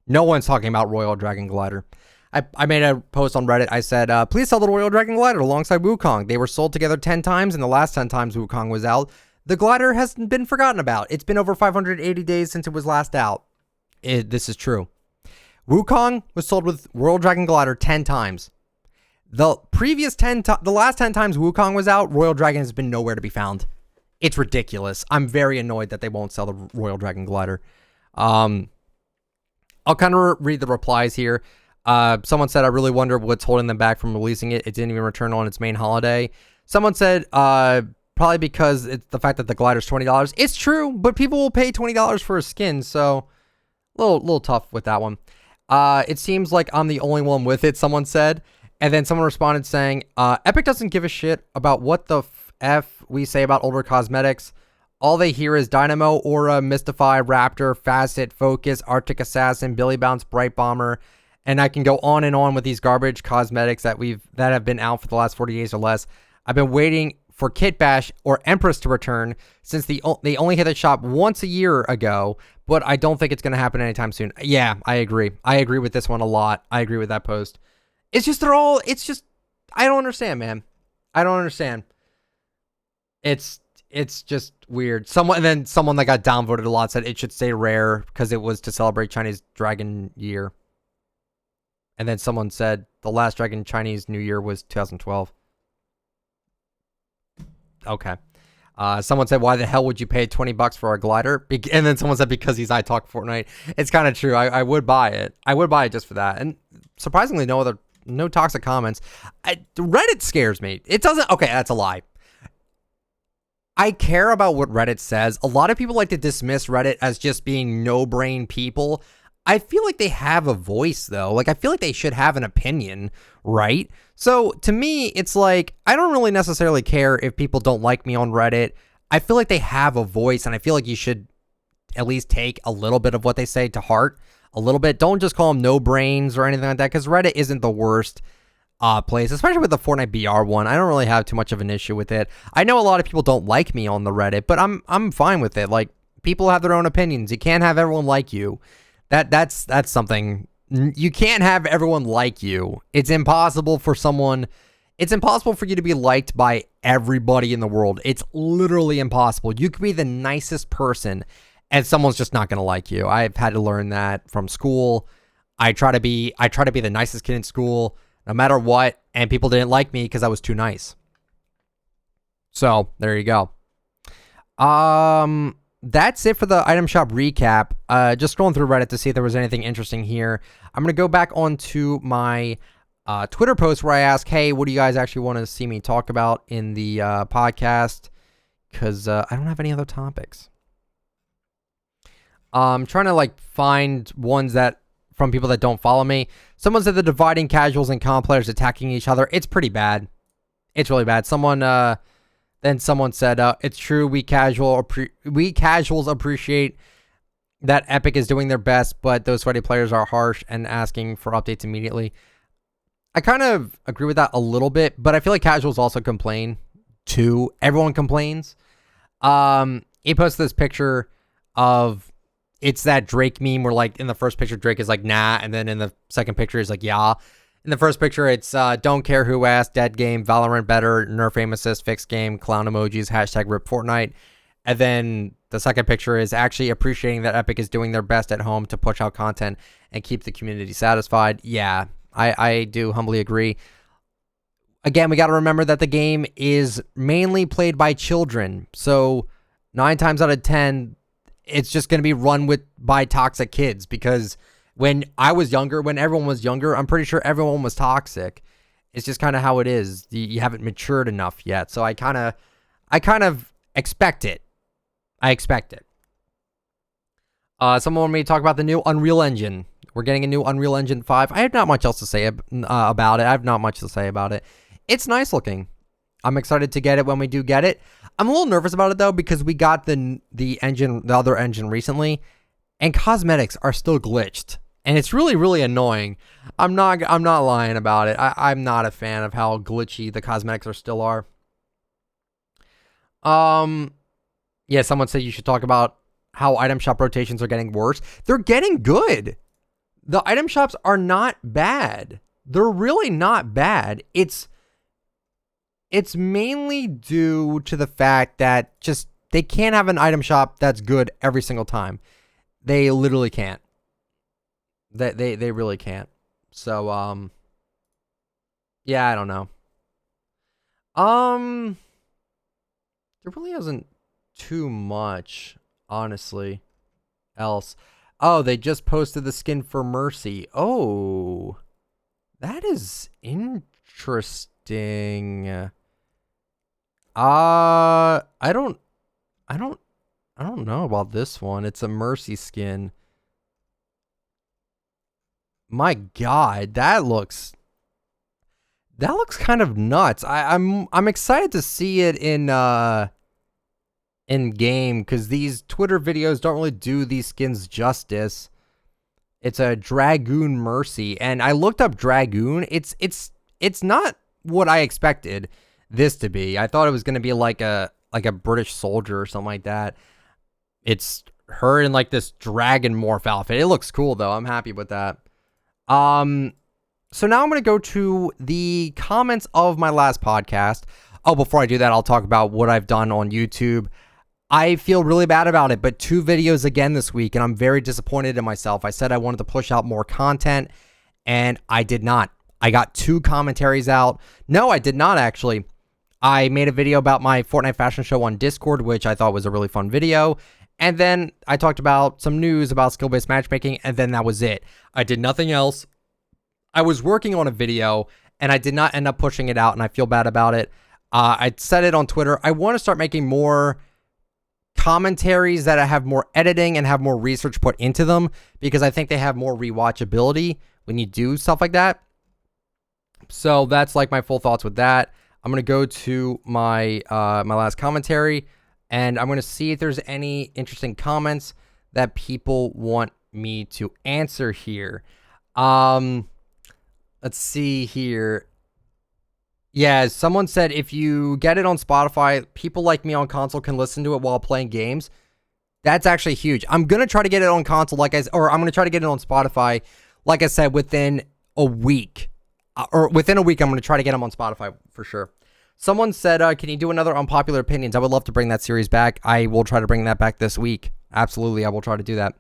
No one's talking about Royal Dragon Glider. I made a post on Reddit. I said, please sell the Royal Dragon Glider alongside Wukong. They were sold together 10 times, and the last 10 times Wukong was out, the glider has been forgotten about. It's been over 580 days since it was last out. This is true. Wukong was sold with Royal Dragon Glider 10 times. The last 10 times Wukong was out, Royal Dragon has been nowhere to be found. It's ridiculous. I'm very annoyed that they won't sell the Royal Dragon Glider. I'll kind of read the replies here. Someone said, I really wonder what's holding them back from releasing it. It didn't even return on its main holiday. Someone said, probably because it's the fact that the glider's $20. It's true, but people will pay $20 for a skin, so little tough with that one. It seems like I'm the only one with it, someone said. And then someone responded saying, Epic doesn't give a shit about what the F we say about older cosmetics. All they hear is Dynamo, Aura, Mystify, Raptor, Facet, Focus, Arctic Assassin, Billy Bounce, Bright Bomber, and I can go on and on with these garbage cosmetics that have been out for the last 40 days or less. I've been waiting for Kit Bash or Empress to return since they only hit the shop once a year ago, but I don't think it's going to happen anytime soon. Yeah, I agree. I agree with this one a lot. I agree with that post. It's just I don't understand, man. I don't understand. It's just weird. Someone that got downvoted a lot said it should stay rare because it was to celebrate Chinese Dragon Year. And then someone said the last Dragon Chinese New Year was 2012. Okay. Someone said, why the hell would you pay $20 for a glider? And then someone said, because he's ITalkFortnite. It's kind of true. I would buy it. I would buy it just for that. And surprisingly, no toxic comments. Reddit scares me. It doesn't. Okay, that's a lie. I care about what Reddit says. A lot of people like to dismiss Reddit as just being no-brain people. I feel like they have a voice, though. Like, I feel like they should have an opinion, right? So, to me, it's like, I don't really necessarily care if people don't like me on Reddit. I feel like they have a voice, and I feel like you should at least take a little bit of what they say to heart. A little bit. Don't just call them no-brains or anything like that, because Reddit isn't the worst place, especially with the Fortnite BR one. I don't really have too much of an issue with it. I know a lot of people don't like me on the Reddit, but I'm fine with it. Like, people have their own opinions. You can't have everyone like you. That's something. You can't have everyone like you. It's impossible for you to be liked by everybody in the world. It's literally impossible. You could be the nicest person and someone's just not going to like you. I've had to learn that from school. I try to be the nicest kid in school no matter what, and people didn't like me because I was too nice. So, there you go. That's it for the item shop recap. Just scrolling through Reddit to see if there was anything interesting here. I'm going to go back onto my Twitter post where I ask, hey, what do you guys actually want to see me talk about in the podcast? Because I don't have any other topics. I'm trying to find ones that from people that don't follow me. Someone said the dividing casuals and comp players attacking each other. It's pretty bad. It's really bad. Then someone said, it's true, we casuals appreciate that Epic is doing their best, but those sweaty players are harsh and asking for updates immediately. I kind of agree with that a little bit, but I feel like casuals also complain too. Everyone complains. He posted this picture of, it's that Drake meme where in the first picture Drake is like, nah, and then in the second picture is like, yeah. In the first picture, it's don't care who asked, dead game, Valorant better, nerf aim assist, fixed game, clown emojis, hashtag rip Fortnite. And then the second picture is actually appreciating that Epic is doing their best at home to push out content and keep the community satisfied. Yeah, I do humbly agree. Again, we got to remember that the game is mainly played by children. So 9 times out of 10, it's just going to be run by toxic kids, because when I was younger, when everyone was younger, I'm pretty sure everyone was toxic. It's just kind of how it is. You haven't matured enough yet. So I kind of expect it. I expect it. Someone wanted me to talk about the new Unreal Engine. We're getting a new Unreal Engine 5. I have not much else to say about it. I have not much to say about it. It's nice looking. I'm excited to get it when we do get it. I'm a little nervous about it though, because we got the other engine recently, and cosmetics are still glitched. And it's really, really annoying. I'm not lying about it. I'm not a fan of how glitchy the cosmetics still are. Yeah, someone said you should talk about how item shop rotations are getting worse. They're getting good. The item shops are not bad. They're really not bad. It's mainly due to the fact that just they can't have an item shop that's good every single time. They literally can't. They really can't. So yeah, I don't know. There really isn't too much, honestly, else. Oh, they just posted the skin for Mercy. Oh, that is interesting. I don't know about this one. It's a Mercy skin. My God, that looks kind of nuts. I'm excited to see it in game, because these Twitter videos don't really do these skins justice. It's a Dragoon Mercy, and I looked up Dragoon. It's not what I expected this to be. I thought it was going to be like a British soldier or something like that. It's her in like this dragon morph outfit. It looks cool though. I'm happy with that. So now I'm going to go to the comments of my last podcast. Oh, before I do that, I'll talk about what I've done on YouTube. I feel really bad about it, but 2 videos again this week, and I'm very disappointed in myself. I said I wanted to push out more content, and I did not. I got 2 commentaries out. No, I did not actually. I made a video about my Fortnite fashion show on Discord, which I thought was a really fun video. And then I talked about some news about skill-based matchmaking, and then that was it. I did nothing else. I was working on a video, and I did not end up pushing it out, and I feel bad about it. I said it on Twitter. I want to start making more commentaries that have more editing and have more research put into them, because I think they have more rewatchability when you do stuff like that. So that's like my full thoughts with that. I'm going to go to my my last commentary, and I'm going to see if there's any interesting comments that people want me to answer here. Let's see here. Yeah, someone said if you get it on Spotify, people like me on console can listen to it while playing games. That's actually huge. I'm going to try to get it on console, I'm going to try to get it on Spotify, like I said, within a week. Within a week, I'm going to try to get them on Spotify for sure. Someone said, can you do another Unpopular Opinions? I would love to bring that series back. I will try to bring that back this week. Absolutely, I will try to do that.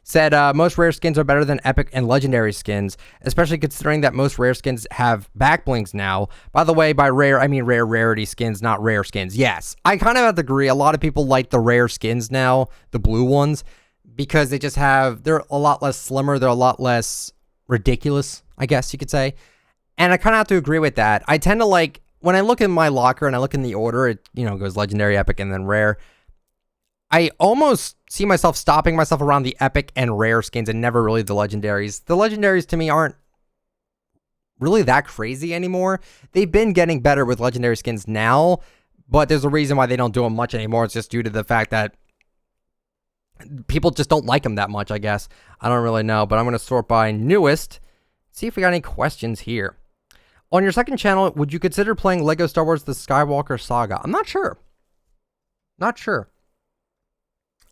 Said, most rare skins are better than epic and legendary skins, especially considering that most rare skins have back blings now. By the way, by rare, I mean rare rarity skins, not rare skins. Yes, I kind of have to agree. A lot of people like the rare skins now, the blue ones, because they just have, they're a lot less slimmer. They're a lot less ridiculous, I guess you could say. And I kind of have to agree with that. I tend to like, when I look in my locker and I look in the order, it, goes legendary, epic, and then rare. I almost see myself stopping myself around the epic and rare skins and never really the legendaries. The legendaries to me aren't really that crazy anymore. They've been getting better with legendary skins now, but there's a reason why they don't do them much anymore. It's just due to the fact that people just don't like them that much, I guess. I don't really know, but I'm going to sort by newest. See if we got any questions here. On your second channel, would you consider playing Lego Star Wars The Skywalker Saga? I'm not sure. Not sure.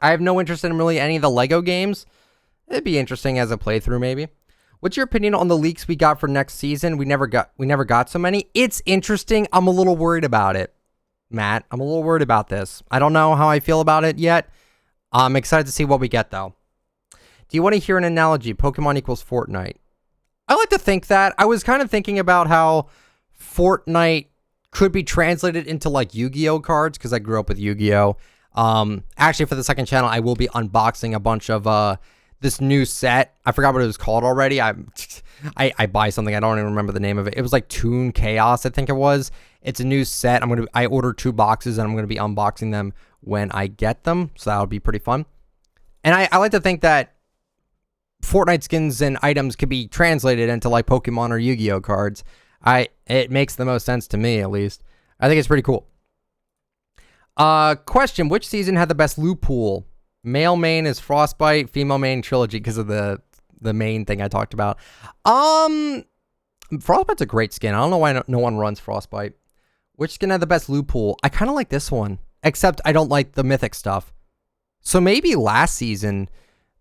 I have no interest in really any of the Lego games. It'd be interesting as a playthrough, maybe. What's your opinion on the leaks we got for next season? We never got so many. It's interesting. I'm a little worried about it, Matt. I'm a little worried about this. I don't know how I feel about it yet. I'm excited to see what we get, though. Do you want to hear an analogy? Pokemon equals Fortnite. I like to think that. I was kind of thinking about how Fortnite could be translated into like Yu-Gi-Oh cards, because I grew up with Yu-Gi-Oh. Actually, for the second channel, I will be unboxing a bunch of this new set. I forgot what it was called already. I buy something, I don't even remember the name of it. It was like Toon Chaos, I think it was. It's a new set. I ordered 2 boxes, and I'm going to be unboxing them when I get them, so that'll be pretty fun. And I like to think that Fortnite skins and items could be translated into like Pokemon or Yu-Gi-Oh cards. It makes the most sense to me, at least. I think it's pretty cool. Question, which season had the best loot pool? Male main is Frostbite, female main Trilogy, because of the main thing I talked about. Frostbite's a great skin. I don't know why no one runs Frostbite. Which skin had the best loot pool? I kind of like this one, except I don't like the mythic stuff. So maybe last season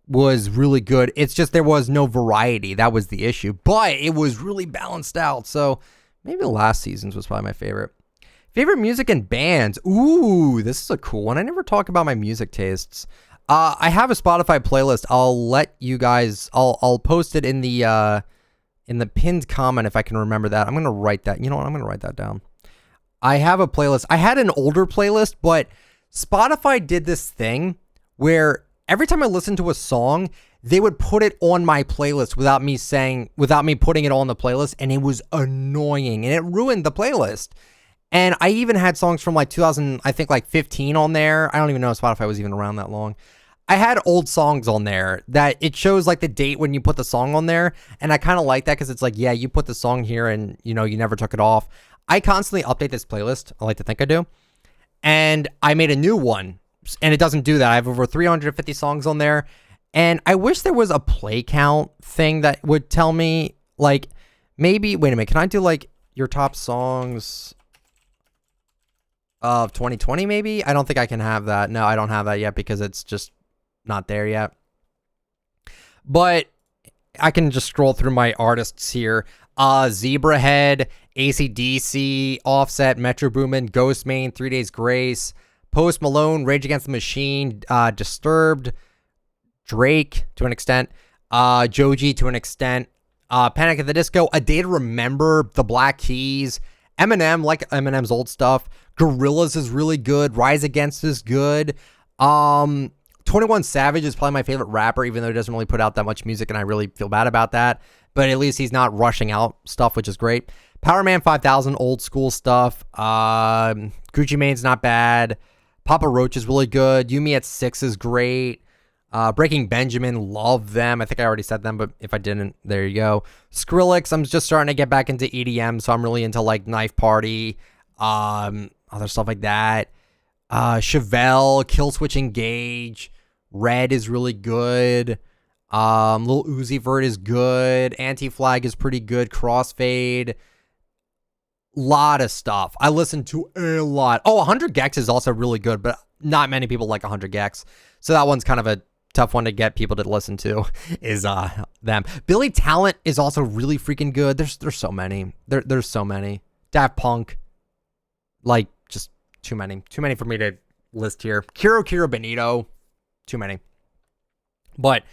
was really good. It's just there was no variety. That was the issue. But it was really balanced out. So maybe last season's was probably my favorite. Favorite music and bands. Ooh, this is a cool one. I never talk about my music tastes. I have a Spotify playlist. I'll let you guys. I'll post it in the pinned comment if I can remember that. I'm gonna write that. You know what? I'm gonna write that down. I have a playlist. I had an older playlist, but Spotify did this thing where every time I listened to a song, they would put it on my playlist without me putting it on the playlist, and it was annoying, and it ruined the playlist. And I even had songs from like 2000, I think like 15 on there. I don't even know if Spotify was even around that long. I had old songs on there that it shows like the date when you put the song on there. And I kind of like that because it's like, yeah, you put the song here and you never took it off. I constantly update this playlist. I like to think I do. And I made a new one and it doesn't do that. I have over 350 songs on there. And I wish there was a play count thing that would tell me like, maybe, wait a minute. Can I do like your top songs of 2020 maybe? I don't think I can have that. No, I don't have that yet because it's just not there yet. But I can just scroll through my artists here. Zebrahead, AC/DC, Offset, Metro Boomin, Ghostmane, 3 Days Grace, Post Malone, Rage Against the Machine, Disturbed, Drake to an extent, Joji to an extent, Panic at the Disco, A Day to Remember, The Black Keys, Eminem, like Eminem's old stuff. Gorillaz is really good. Rise Against is good. 21 Savage is probably my favorite rapper, even though he doesn't really put out that much music, and I really feel bad about that. But at least he's not rushing out stuff, which is great. Power Man 5000, old school stuff. Gucci Mane's not bad. Papa Roach is really good. Yumi at 6 is great. Breaking Benjamin, love them. I think I already said them, but if I didn't, there you go. Skrillex, I'm just starting to get back into EDM, so I'm really into like Knife Party, other stuff like that. Chevelle, Killswitch Engage, Red is really good. Lil Uzi Vert is good. Anti-Flag is pretty good. Crossfade. Lot of stuff. I listen to a lot. Oh, 100 Gex is also really good, but not many people like 100 Gex. So that one's kind of a tough one to get people to listen to is them. Billy Talent is also really freaking good. There's so many. There's so many. Daft Punk. Like, just too many. Too many for me to list here. Kiro Benito. Too many. But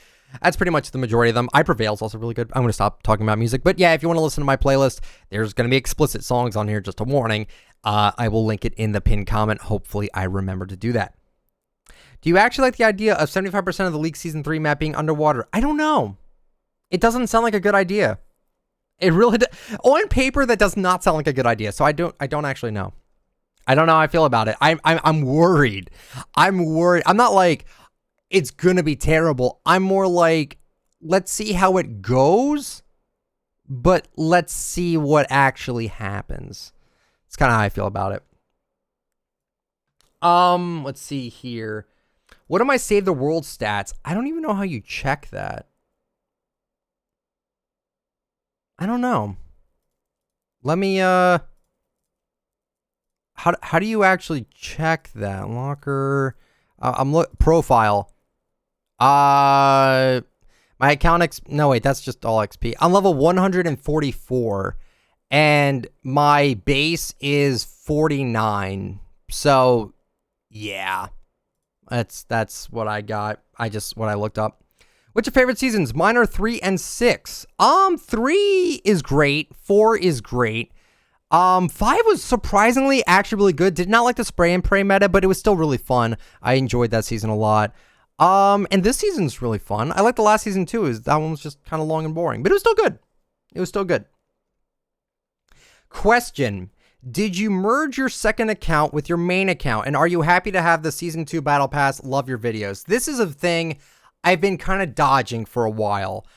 that's pretty much the majority of them. I Prevail is also really good. I'm going to stop talking about music. But yeah, if you want to listen to my playlist, there's going to be explicit songs on here. Just a warning. I will link it in the pinned comment. Hopefully I remember to do that. Do you actually like the idea of 75% of the League Season 3 map being underwater? I don't know. It doesn't sound like a good idea. It really on paper, that does not sound like a good idea. So I don't actually know. I don't know how I feel about it. I'm worried. I'm worried. I'm not like, it's going to be terrible. I'm more like, let's see how it goes, but let's see what actually happens. It's kind of how I feel about it. Let's see here. What are my Save the World stats? I don't even know how you check that. I don't know. Let me, how do you actually check that? Locker, profile. My account no wait, that's just all XP. I'm level 144 and my base is 49. So yeah, that's what I got. What I looked up. What's your favorite seasons? Mine are 3 and 6. 3 is great. 4 is great. 5 was surprisingly actually really good. Did not like the spray and pray meta, but it was still really fun. I enjoyed that season a lot. And this season's really fun. I like the last season too. That one was just kind of long and boring, but it was still good. It was still good. Question. Did you merge your second account with your main account? And are you happy to have the season 2 battle pass? Love your videos. This is a thing I've been kind of dodging for a while,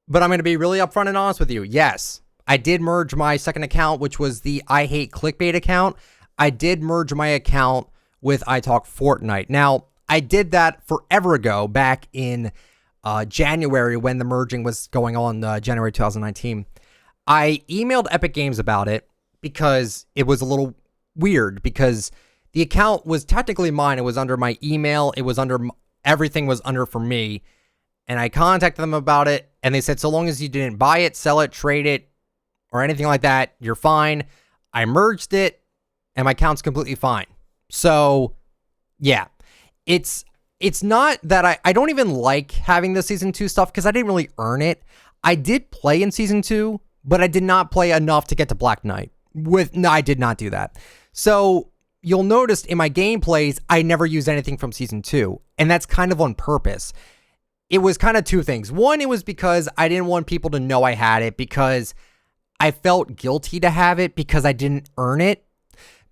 but I'm going to be really upfront and honest with you. Yes, I did merge my second account, which was the I Hate Clickbait account. I did merge my account with ITalkFortnite. Now, I did that forever ago, back in January when the merging was going on, January 2019. I emailed Epic Games about it because it was a little weird because the account was technically mine. It was under my email. It was under, everything was under for me. And I contacted them about it and they said, so long as you didn't buy it, sell it, trade it, or anything like that, you're fine. I merged it. and my account's completely fine. So, yeah. It's not that I don't even like having the Season 2 stuff because I didn't really earn it. I did play in Season 2, but I did not play enough to get to Black Knight. No, I did not do that. So, you'll notice in my gameplays, I never used anything from Season 2, and that's kind of on purpose. It was kind of two things. One, it was because I didn't want people to know I had it because I felt guilty to have it because I didn't earn it.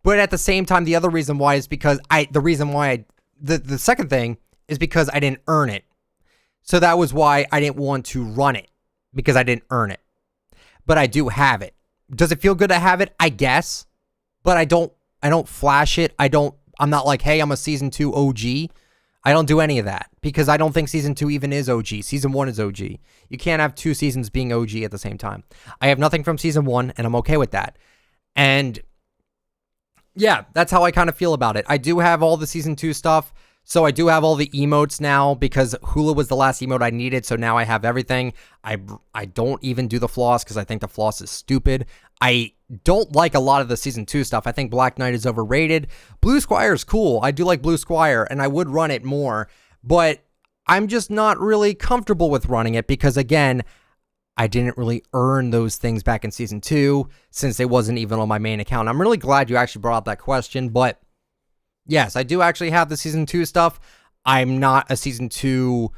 But at the same time, the other reason why is because the second thing is because I didn't earn it. So that was why I didn't want to run it, because I didn't earn it. But I do have it. Does it feel good to have it? I guess. But I don't flash it. I'm not like, hey, I'm a Season 2 OG. I don't do any of that because I don't think Season 2 even is OG. Season 1 is OG. You can't have two seasons being OG at the same time. I have nothing from Season 1 and I'm okay with that. And yeah, that's how I kind of feel about it. I do have all the Season 2 stuff. So I do have all the emotes now because Hula was the last emote I needed. So now I have everything. I don't even do the floss because I think the floss is stupid. I don't like a lot of the Season 2 stuff. I think Black Knight is overrated. Blue Squire is cool. I do like Blue Squire and I would run it more. But I'm just not really comfortable with running it because, again, I didn't really earn those things back in Season 2 since it wasn't even on my main account. I'm really glad you actually brought up that question, but yes, I do actually have the Season 2 stuff. I'm not a Season 2.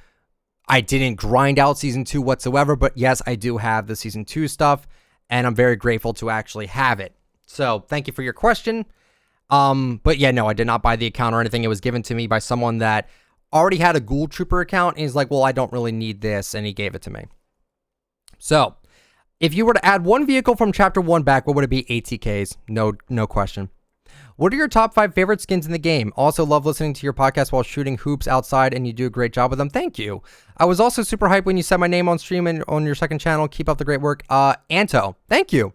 I didn't grind out Season 2 whatsoever, but yes, I do have the Season 2 stuff, and I'm very grateful to actually have it. So thank you for your question. But yeah, no, I did not buy the account or anything. It was given to me by someone that already had a Ghoul Trooper account, and he's like, well, I don't really need this, and he gave it to me. So, if you were to add one vehicle from Chapter 1 back, what would it be? ATKs. No question. What are your top 5 favorite skins in the game? Also love listening to your podcast while shooting hoops outside, and you do a great job with them. Thank you. I was also super hyped when you said my name on stream and on your second channel. Keep up the great work. Anto, thank you.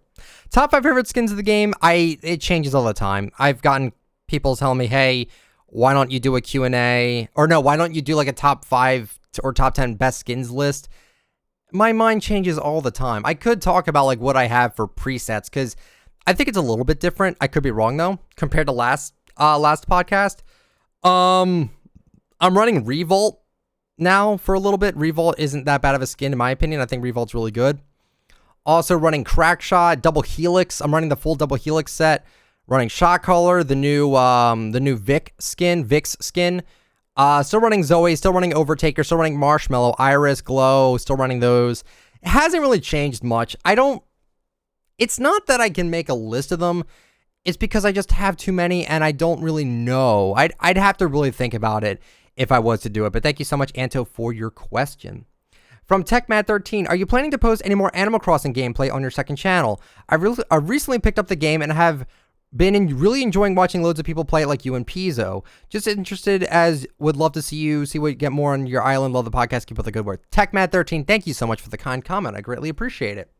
Top 5 favorite skins of the game. It changes all the time. I've gotten people telling me, hey, why don't you do a Q&A? Or no, why don't you do like a top 5 or top 10 best skins list? My mind changes all the time. I could talk about like what I have for presets because I think it's a little bit different. I could be wrong though, compared to last podcast. I'm running Revolt now for a little bit. Revolt isn't that bad of a skin in my opinion. I think Revolt's really good. Also running Crackshot, Double Helix. I'm running the full Double Helix set. Running Shot Caller, the new Vix skin. Still running Zoe, still running Overtaker, still running Marshmallow, Iris, Glow, still running those. It hasn't really changed much. It's not that I can make a list of them. It's because I just have too many and I don't really know. I'd have to really think about it if I was to do it. But thank you so much, Anto, for your question. From TechMad13, are you planning to post any more Animal Crossing gameplay on your second channel? I recently picked up the game and have been really enjoying watching loads of people play it like you and Pizzo. Just interested as would love to see what you get more on your island. Love the podcast. Keep up the good work. TechMad13, thank you so much for the kind comment. I greatly appreciate it.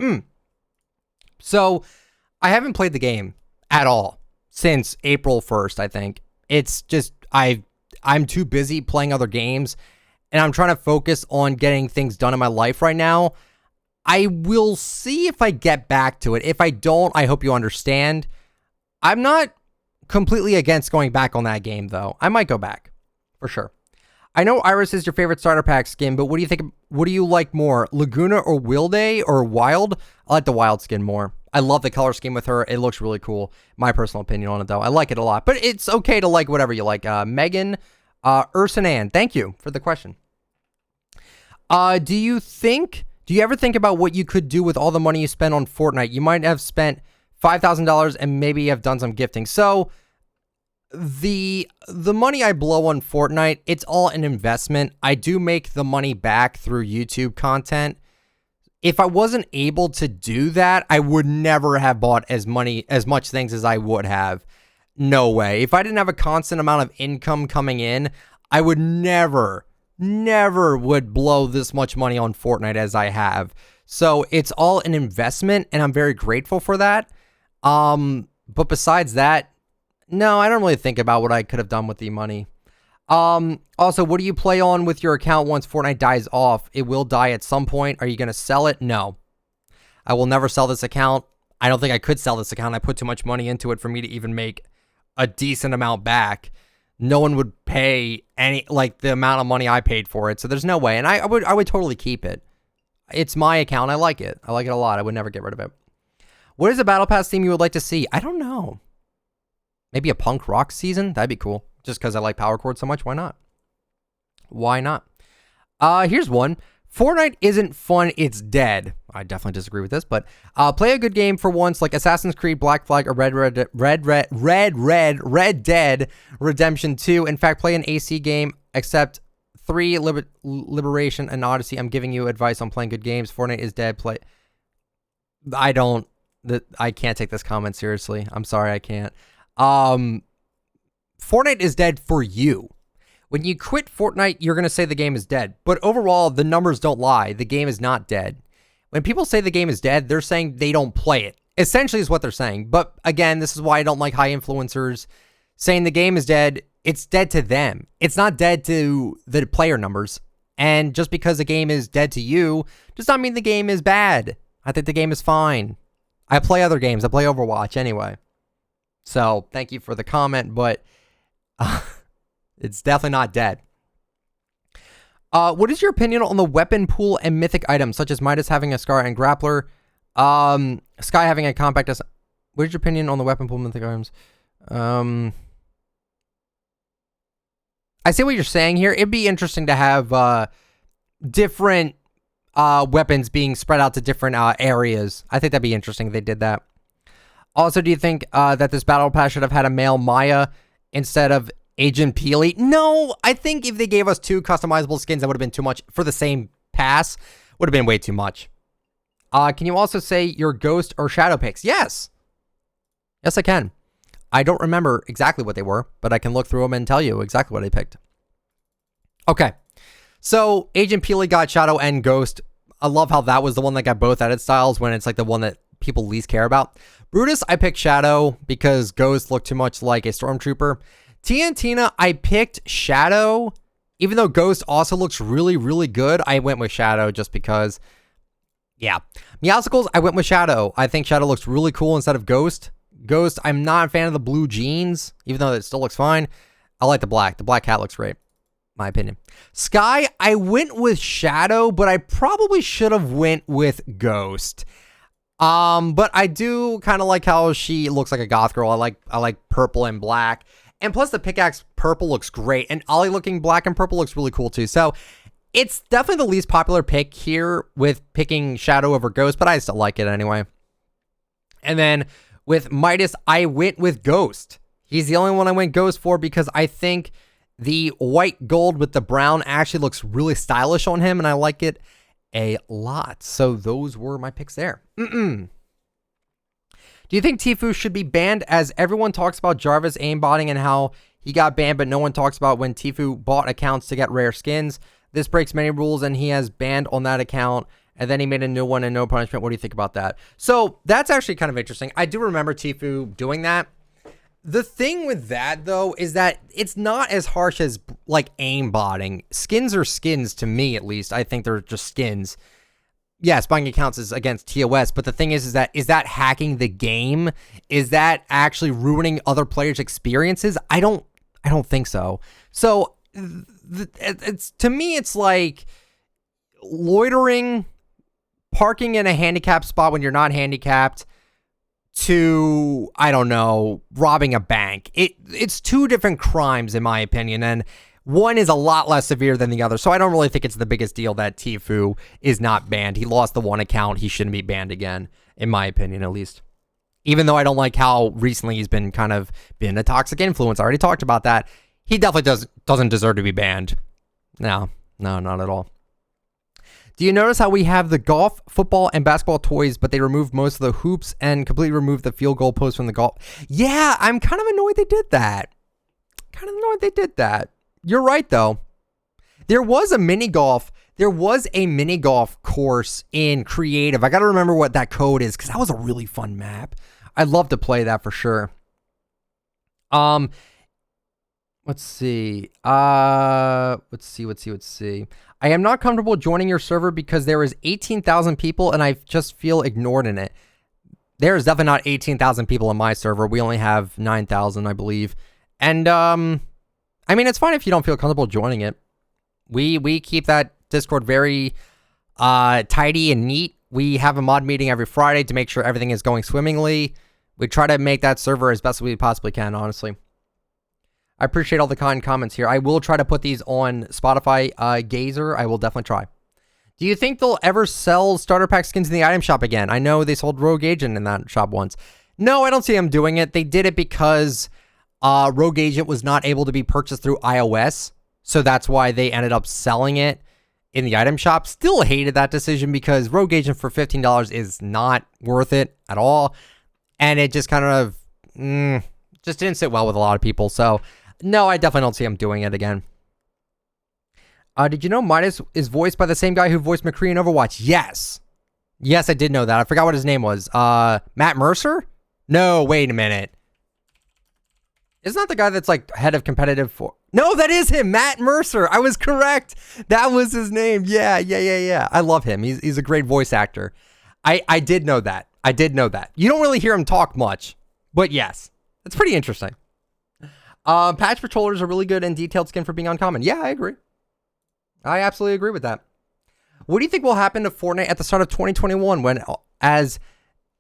So I haven't played the game at all since April 1st, I think. It's just, I'm too busy playing other games and I'm trying to focus on getting things done in my life right now. I will see if I get back to it. If I don't, I hope you understand. I'm not completely against going back on that game, though. I might go back, for sure. I know Iris is your favorite starter pack skin, but what do you think? What do you like more, Laguna or Wilde or Wild? I like the Wild skin more. I love the color scheme with her. It looks really cool. My personal opinion on it, though. I like it a lot, but it's okay to like whatever you like. Megan, Ursanan, thank you for the question. Do you ever think about what you could do with all the money you spend on Fortnite? You might have spent $5,000 and maybe have done some gifting. So the money I blow on Fortnite, it's all an investment. I do make the money back through YouTube content. If I wasn't able to do that, I would never have bought as much things as I would have. No way. If I didn't have a constant amount of income coming in, I would never would blow this much money on Fortnite as I have. So it's all an investment and I'm very grateful for that. But besides that, no, I don't really think about what I could have done with the money. Also, what do you play on with your account once Fortnite dies off? It will die at some point. Are you going to sell it? No. I will never sell this account. I don't think I could sell this account. I put too much money into it for me to even make a decent amount back, no one would pay any, like, the amount of money I paid for it. So there's no way. And I would totally keep it. It's my account. I like it. I like it a lot. I would never get rid of it. What is a Battle Pass theme you would like to see? I don't know. Maybe a punk rock season? That'd be cool. Just because I like power chords so much. Why not? Why not? Here's one. Fortnite isn't fun, it's dead. I definitely disagree with this, but play a good game for once, like Assassin's Creed, Black Flag, or Red Dead Redemption 2. In fact, play an AC game, except 3, Liberation, and Odyssey. I'm giving you advice on playing good games. Fortnite is dead. I can't take this comment seriously. I'm sorry, I can't. Fortnite is dead for you. When you quit Fortnite, you're going to say the game is dead. But overall, the numbers don't lie. The game is not dead. When people say the game is dead, they're saying they don't play it. Essentially is what they're saying. But again, this is why I don't like high influencers saying the game is dead. It's dead to them. It's not dead to the player numbers. And just because the game is dead to you does not mean the game is bad. I think the game is fine. I play other games. I play Overwatch anyway. So thank you for the comment, but... it's definitely not dead. What is your opinion on the weapon pool and mythic items, such as Midas having a Scar and Grappler, Sky having a compact... What is your opinion on the weapon pool and mythic items? I see what you're saying here. It'd be interesting to have different weapons being spread out to different areas. I think that'd be interesting if they did that. Also, do you think that this battle pass should have had a male Maya instead of Agent Peely? No, I think if they gave us 2 customizable skins, that would have been too much for the same pass. Would have been way too much. Can you also say your ghost or shadow picks? Yes. Yes, I can. I don't remember exactly what they were, but I can look through them and tell you exactly what I picked. Okay. So Agent Peely got shadow and ghost. I love how that was the one that got both edit styles when it's like the one that people least care about. Brutus, I picked shadow because ghost looked too much like a stormtrooper. Tina, I picked Shadow. Even though Ghost also looks really, really good, I went with Shadow just because, yeah. Meowsicles, I went with Shadow. I think Shadow looks really cool instead of Ghost. Ghost, I'm not a fan of the blue jeans, even though it still looks fine. I like the black. The black hat looks great, my opinion. Sky, I went with Shadow, but I probably should have went with Ghost. But I do kind of like how she looks like a goth girl. I like purple and black. And plus the pickaxe purple looks great. And Ollie looking black and purple looks really cool too. So it's definitely the least popular pick here with picking Shadow over Ghost, but I still like it anyway. And then with Midas, I went with Ghost. He's the only one I went Ghost for because I think the white gold with the brown actually looks really stylish on him. And I like it a lot. So those were my picks there. Do you think Tfue should be banned, as everyone talks about Jarvis aimbotting and how he got banned, but no one talks about when Tfue bought accounts to get rare skins? This breaks many rules, and he has banned on that account, and then he made a new one and no punishment. What do you think about that? So that's actually kind of interesting. I do remember Tfue doing that. The thing with that, though, is that it's not as harsh as, like, aimbotting. Skins are skins, to me, at least. I think they're just skins. Yes, buying accounts is against TOS, but the thing is that hacking the game? Is that actually ruining other players' experiences? I don't think so. So it's, to me, it's like loitering, parking in a handicapped spot when you're not handicapped, to, I don't know, robbing a bank. It's 2 different crimes, in my opinion, and one is a lot less severe than the other, so I don't really think it's the biggest deal that Tfue is not banned. He lost the one account. He shouldn't be banned again, in my opinion, at least. Even though I don't like how recently he's been a toxic influence. I already talked about that. He definitely doesn't deserve to be banned. No, not at all. Do you notice how we have the golf, football, and basketball toys, but they removed most of the hoops and completely removed the field goal post from the golf? Yeah, I'm kind of annoyed they did that. You're right, though. There was a mini golf course in creative. I got to remember what that code is, because that was a really fun map. I'd love to play that for sure. Let's see. Let's see. I am not comfortable joining your server because there is 18,000 people and I just feel ignored in it. There's definitely not 18,000 people on my server. We only have 9,000, I believe. And, I mean, it's fine if you don't feel comfortable joining it. We keep that Discord very tidy and neat. We have a mod meeting every Friday to make sure everything is going swimmingly. We try to make that server as best as we possibly can, honestly. I appreciate all the kind comments here. I will try to put these on Spotify Gazer. I will definitely try. Do you think they'll ever sell starter pack skins in the item shop again? I know they sold Rogue Agent in that shop once. No, I don't see them doing it. They did it because Rogue Agent was not able to be purchased through iOS. So that's why they ended up selling it in the item shop. Still hated that decision because Rogue Agent for $15 is not worth it at all. And it just kind of just didn't sit well with a lot of people. So no, I definitely don't see them doing it again. Did you know Midas is voiced by the same guy who voiced McCree in Overwatch? Yes. Yes, I did know that. I forgot what his name was. Matt Mercer? No, wait a minute. Isn't that the guy that's like head of competitive for... No, that is him, Matt Mercer. I was correct. That was his name. Yeah. I love him. He's a great voice actor. I did know that. I did know that. You don't really hear him talk much, but yes, it's pretty interesting. Patch Patroller is a really good and detailed skin for being uncommon. Yeah, I agree. I absolutely agree with that. What do you think will happen to Fortnite at the start of 2021 when, as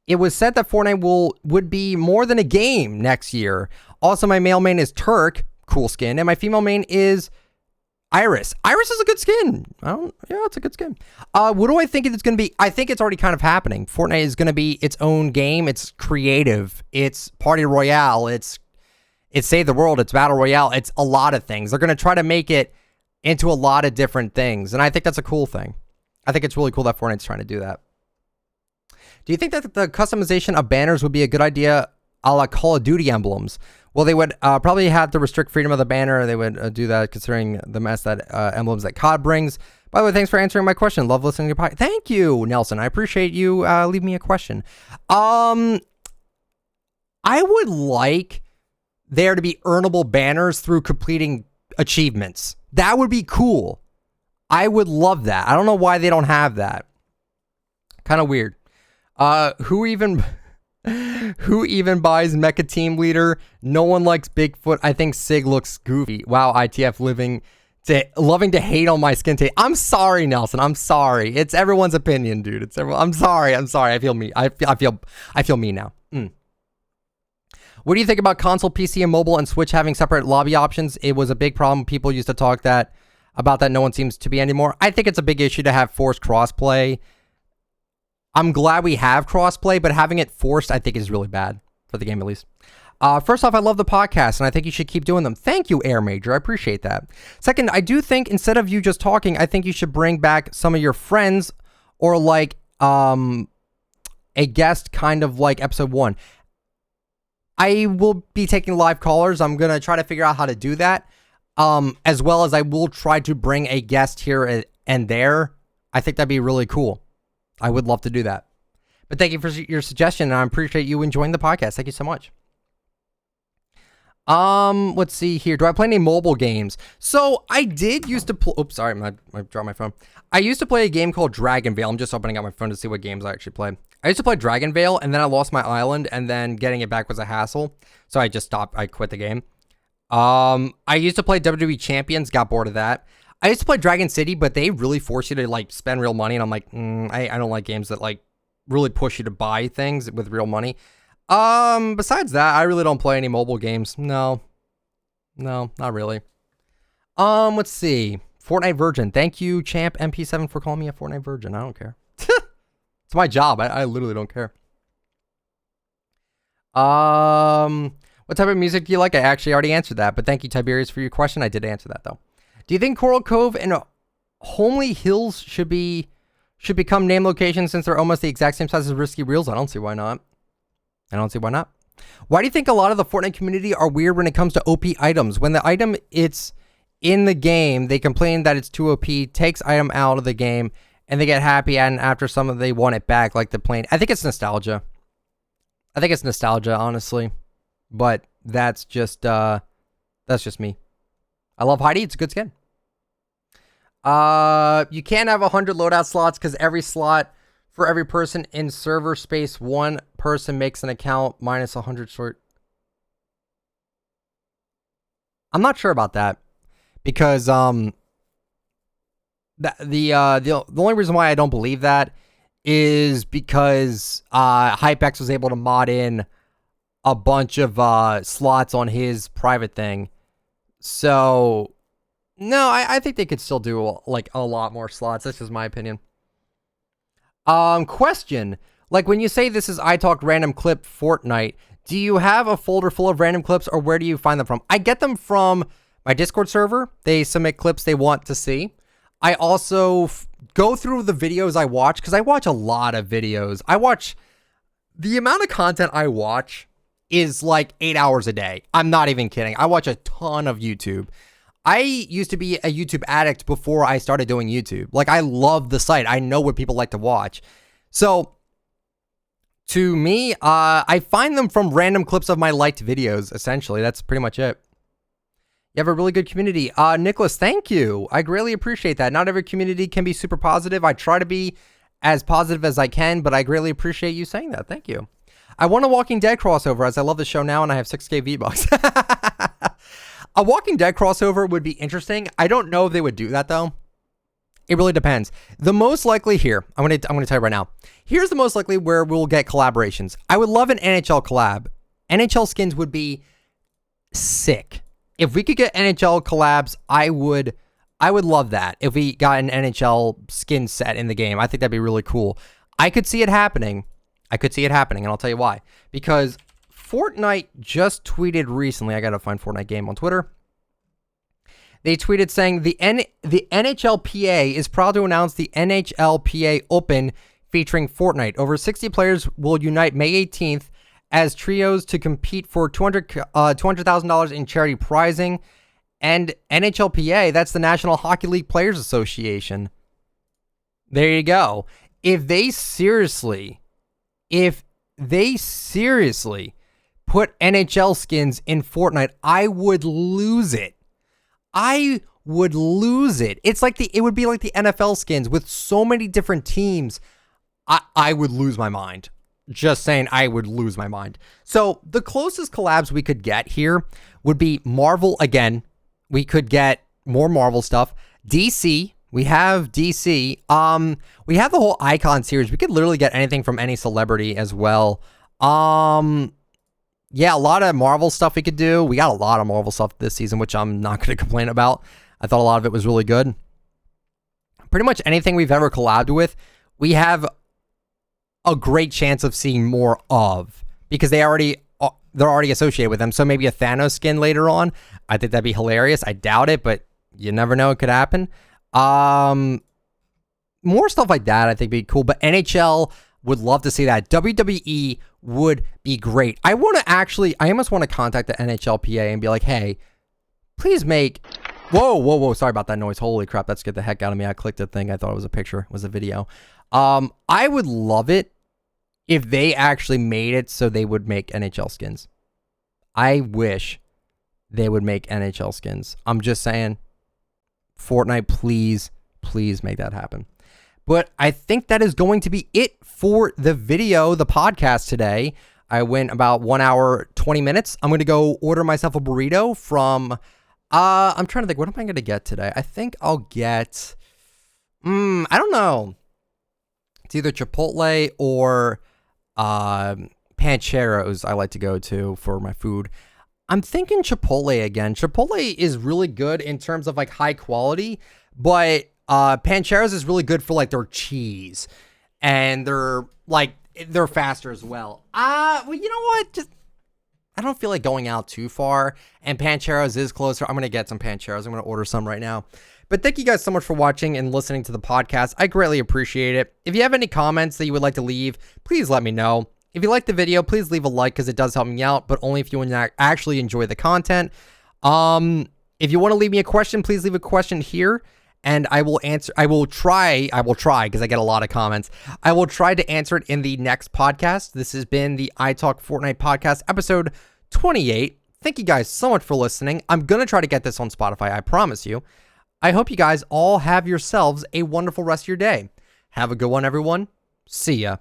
it was said that Fortnite would be more than a game next year? Also, my male main is Turk, cool skin, and my female main is Iris. Iris is a good skin. Yeah, it's a good skin. What do I think it's going to be? I think it's already kind of happening. Fortnite is going to be its own game. It's creative. It's Party Royale. It's Save the World. It's Battle Royale. It's a lot of things. They're going to try to make it into a lot of different things. And I think that's a cool thing. I think it's really cool that Fortnite's trying to do that. Do you think that the customization of banners would be a good idea a la Call of Duty emblems? Well, they would probably have to restrict freedom of the banner. They would do that considering the mess that emblems that COD brings. By the way, thanks for answering my question. Love listening to your podcast. Thank you, Nelson. I appreciate you leaving me a question. I would like there to be earnable banners through completing achievements. That would be cool. I would love that. I don't know why they don't have that. Kind of weird. Who even buys Mecha Team Leader? No one likes Bigfoot. I think Sig looks goofy. Wow, ITF loving to hate on my skin tape. I'm sorry, Nelson. I'm sorry. It's everyone's opinion, dude. I'm sorry. I feel me. I feel me now. What do you think about console, PC, and mobile and Switch having separate lobby options? It was a big problem. People used to talk about that. No one seems to be anymore. I think it's a big issue to have forced crossplay. I'm glad we have crossplay, but having it forced, I think, is really bad for the game, at least. First off, I love the podcast, and I think you should keep doing them. Thank you, Air Major. I appreciate that. Second, I do think instead of you just talking, I think you should bring back some of your friends or like a guest, kind of like episode 1. I will be taking live callers. I'm going to try to figure out how to do that. As well as I will try to bring a guest here and there. I think that'd be really cool. I would love to do that. But thank you for your suggestion, and I appreciate you enjoying the podcast. Thank you so much. Let's see here. Do I play any mobile games? So I did used to play... Oops, sorry, I dropped my phone. I used to play a game called Dragon Veil. I'm just opening up my phone to see what games I actually play. I used to play Dragon Veil, and then I lost my island, and then getting it back was a hassle. So I just stopped. I quit the game. I used to play WWE Champions, got bored of that. I used to play Dragon City, but they really force you to like spend real money, and I'm like, I don't like games that like really push you to buy things with real money. Besides that, I really don't play any mobile games. No, not really. Let's see. Fortnite Virgin. Thank you, Champ MP7, for calling me a Fortnite Virgin. I don't care. It's my job. I literally don't care. What type of music do you like? I actually already answered that, but thank you, Tiberius, for your question. I did answer that, though. Do you think Coral Cove and Homely Hills should become name locations since they're almost the exact same size as Risky Reels? I don't see why not. Why do you think a lot of the Fortnite community are weird when it comes to OP items? When the item it's in the game, they complain that it's too OP, takes item out of the game, and they get happy, and after some of they want it back, like the plane. I think it's nostalgia. Honestly. But that's just me. I love Heidi. It's a good skin. You can't have 100 loadout slots because every slot For every person in server space, one person makes an account minus 100 short. I'm not sure about that because the only reason why I don't believe that is because HypeX was able to mod in a bunch of slots on his private thing. So no, I think they could still do like a lot more slots. That's just my opinion. Question. Like when you say this is iTalk random clip Fortnite, do you have a folder full of random clips or where do you find them from? I get them from my Discord server. They submit clips they want to see. I also go through the videos I watch because I watch a lot of videos. The amount of content I watch is like 8 hours a day. I'm not even kidding. I watch a ton of YouTube. I used to be a YouTube addict before I started doing YouTube. Like, I love the site. I know what people like to watch. So, to me, I find them from random clips of my liked videos, essentially. That's pretty much it. You have a really good community. Nicholas, thank you. I greatly appreciate that. Not every community can be super positive. I try to be as positive as I can, but I greatly appreciate you saying that. Thank you. I want a Walking Dead crossover as I love the show now and I have 6K V-Bucks. A Walking Dead crossover would be interesting. I don't know if they would do that though. It really depends. The most likely here, I'm gonna tell you right now. Here's the most likely where we'll get collaborations. I would love an NHL collab. NHL skins would be sick. If we could get NHL collabs, I would love that. If we got an NHL skin set in the game, I think that'd be really cool. I could see it happening. And I'll tell you why. Because Fortnite just tweeted recently, I gotta find Fortnite game on Twitter. They tweeted saying the NHLPA is proud to announce the NHLPA Open featuring Fortnite. Over 60 players will unite May 18th as trios to compete for $200,000 in charity prizing. And NHLPA, that's the National Hockey League Players Association. There you go. If they seriously put NHL skins in Fortnite, I would lose it. It's like it would be like the NFL skins with so many different teams. I would lose my mind. Just saying, I would lose my mind. So the closest collabs we could get here would be Marvel again. We could get more Marvel stuff. DC. We have DC. We have the whole Icon series. We could literally get anything from any celebrity as well. Yeah, a lot of Marvel stuff we could do. We got a lot of Marvel stuff this season, which I'm not going to complain about. I thought a lot of it was really good. Pretty much anything we've ever collabed with, we have a great chance of seeing more of because they're already associated with them. So maybe a Thanos skin later on. I think that'd be hilarious. I doubt it, but you never know. It could happen. More stuff like that I think would be cool. But NHL would love to see that. WWE would be great. I almost want to contact the NHLPA and be like, hey, please make... Whoa. Sorry about that noise. Holy crap. That scared the heck out of me. I clicked the thing. I thought it was a picture. It was a video. I would love it if they actually made it so they would make NHL skins. I wish they would make NHL skins. I'm just saying, Fortnite, please make that happen. But I think that is going to be it for the podcast today. I went about 1 hour, 20 minutes. I'm going to go order myself a burrito from, I'm trying to think, what am I going to get today? I think I'll get, I don't know. It's either Chipotle or Pancheros I like to go to for my food. I'm thinking Chipotle again. Chipotle is really good in terms of like high quality, but Pancheros is really good for like their cheese, and they're faster as well. Well, you know what? I don't feel like going out too far, and Pancheros is closer. I'm gonna get some Pancheros. I'm gonna order some right now. But thank you guys so much for watching and listening to the podcast. I greatly appreciate it. If you have any comments that you would like to leave, please let me know. If you like the video, please leave a like because it does help me out, but only if you actually enjoy the content. If you want to leave me a question, please leave a question here. And I will answer. I will try because I get a lot of comments. I will try to answer it in the next podcast. This has been the ITalkFortnite podcast, episode 28. Thank you guys so much for listening. I'm going to try to get this on Spotify, I promise you. I hope you guys all have yourselves a wonderful rest of your day. Have a good one, everyone. See ya.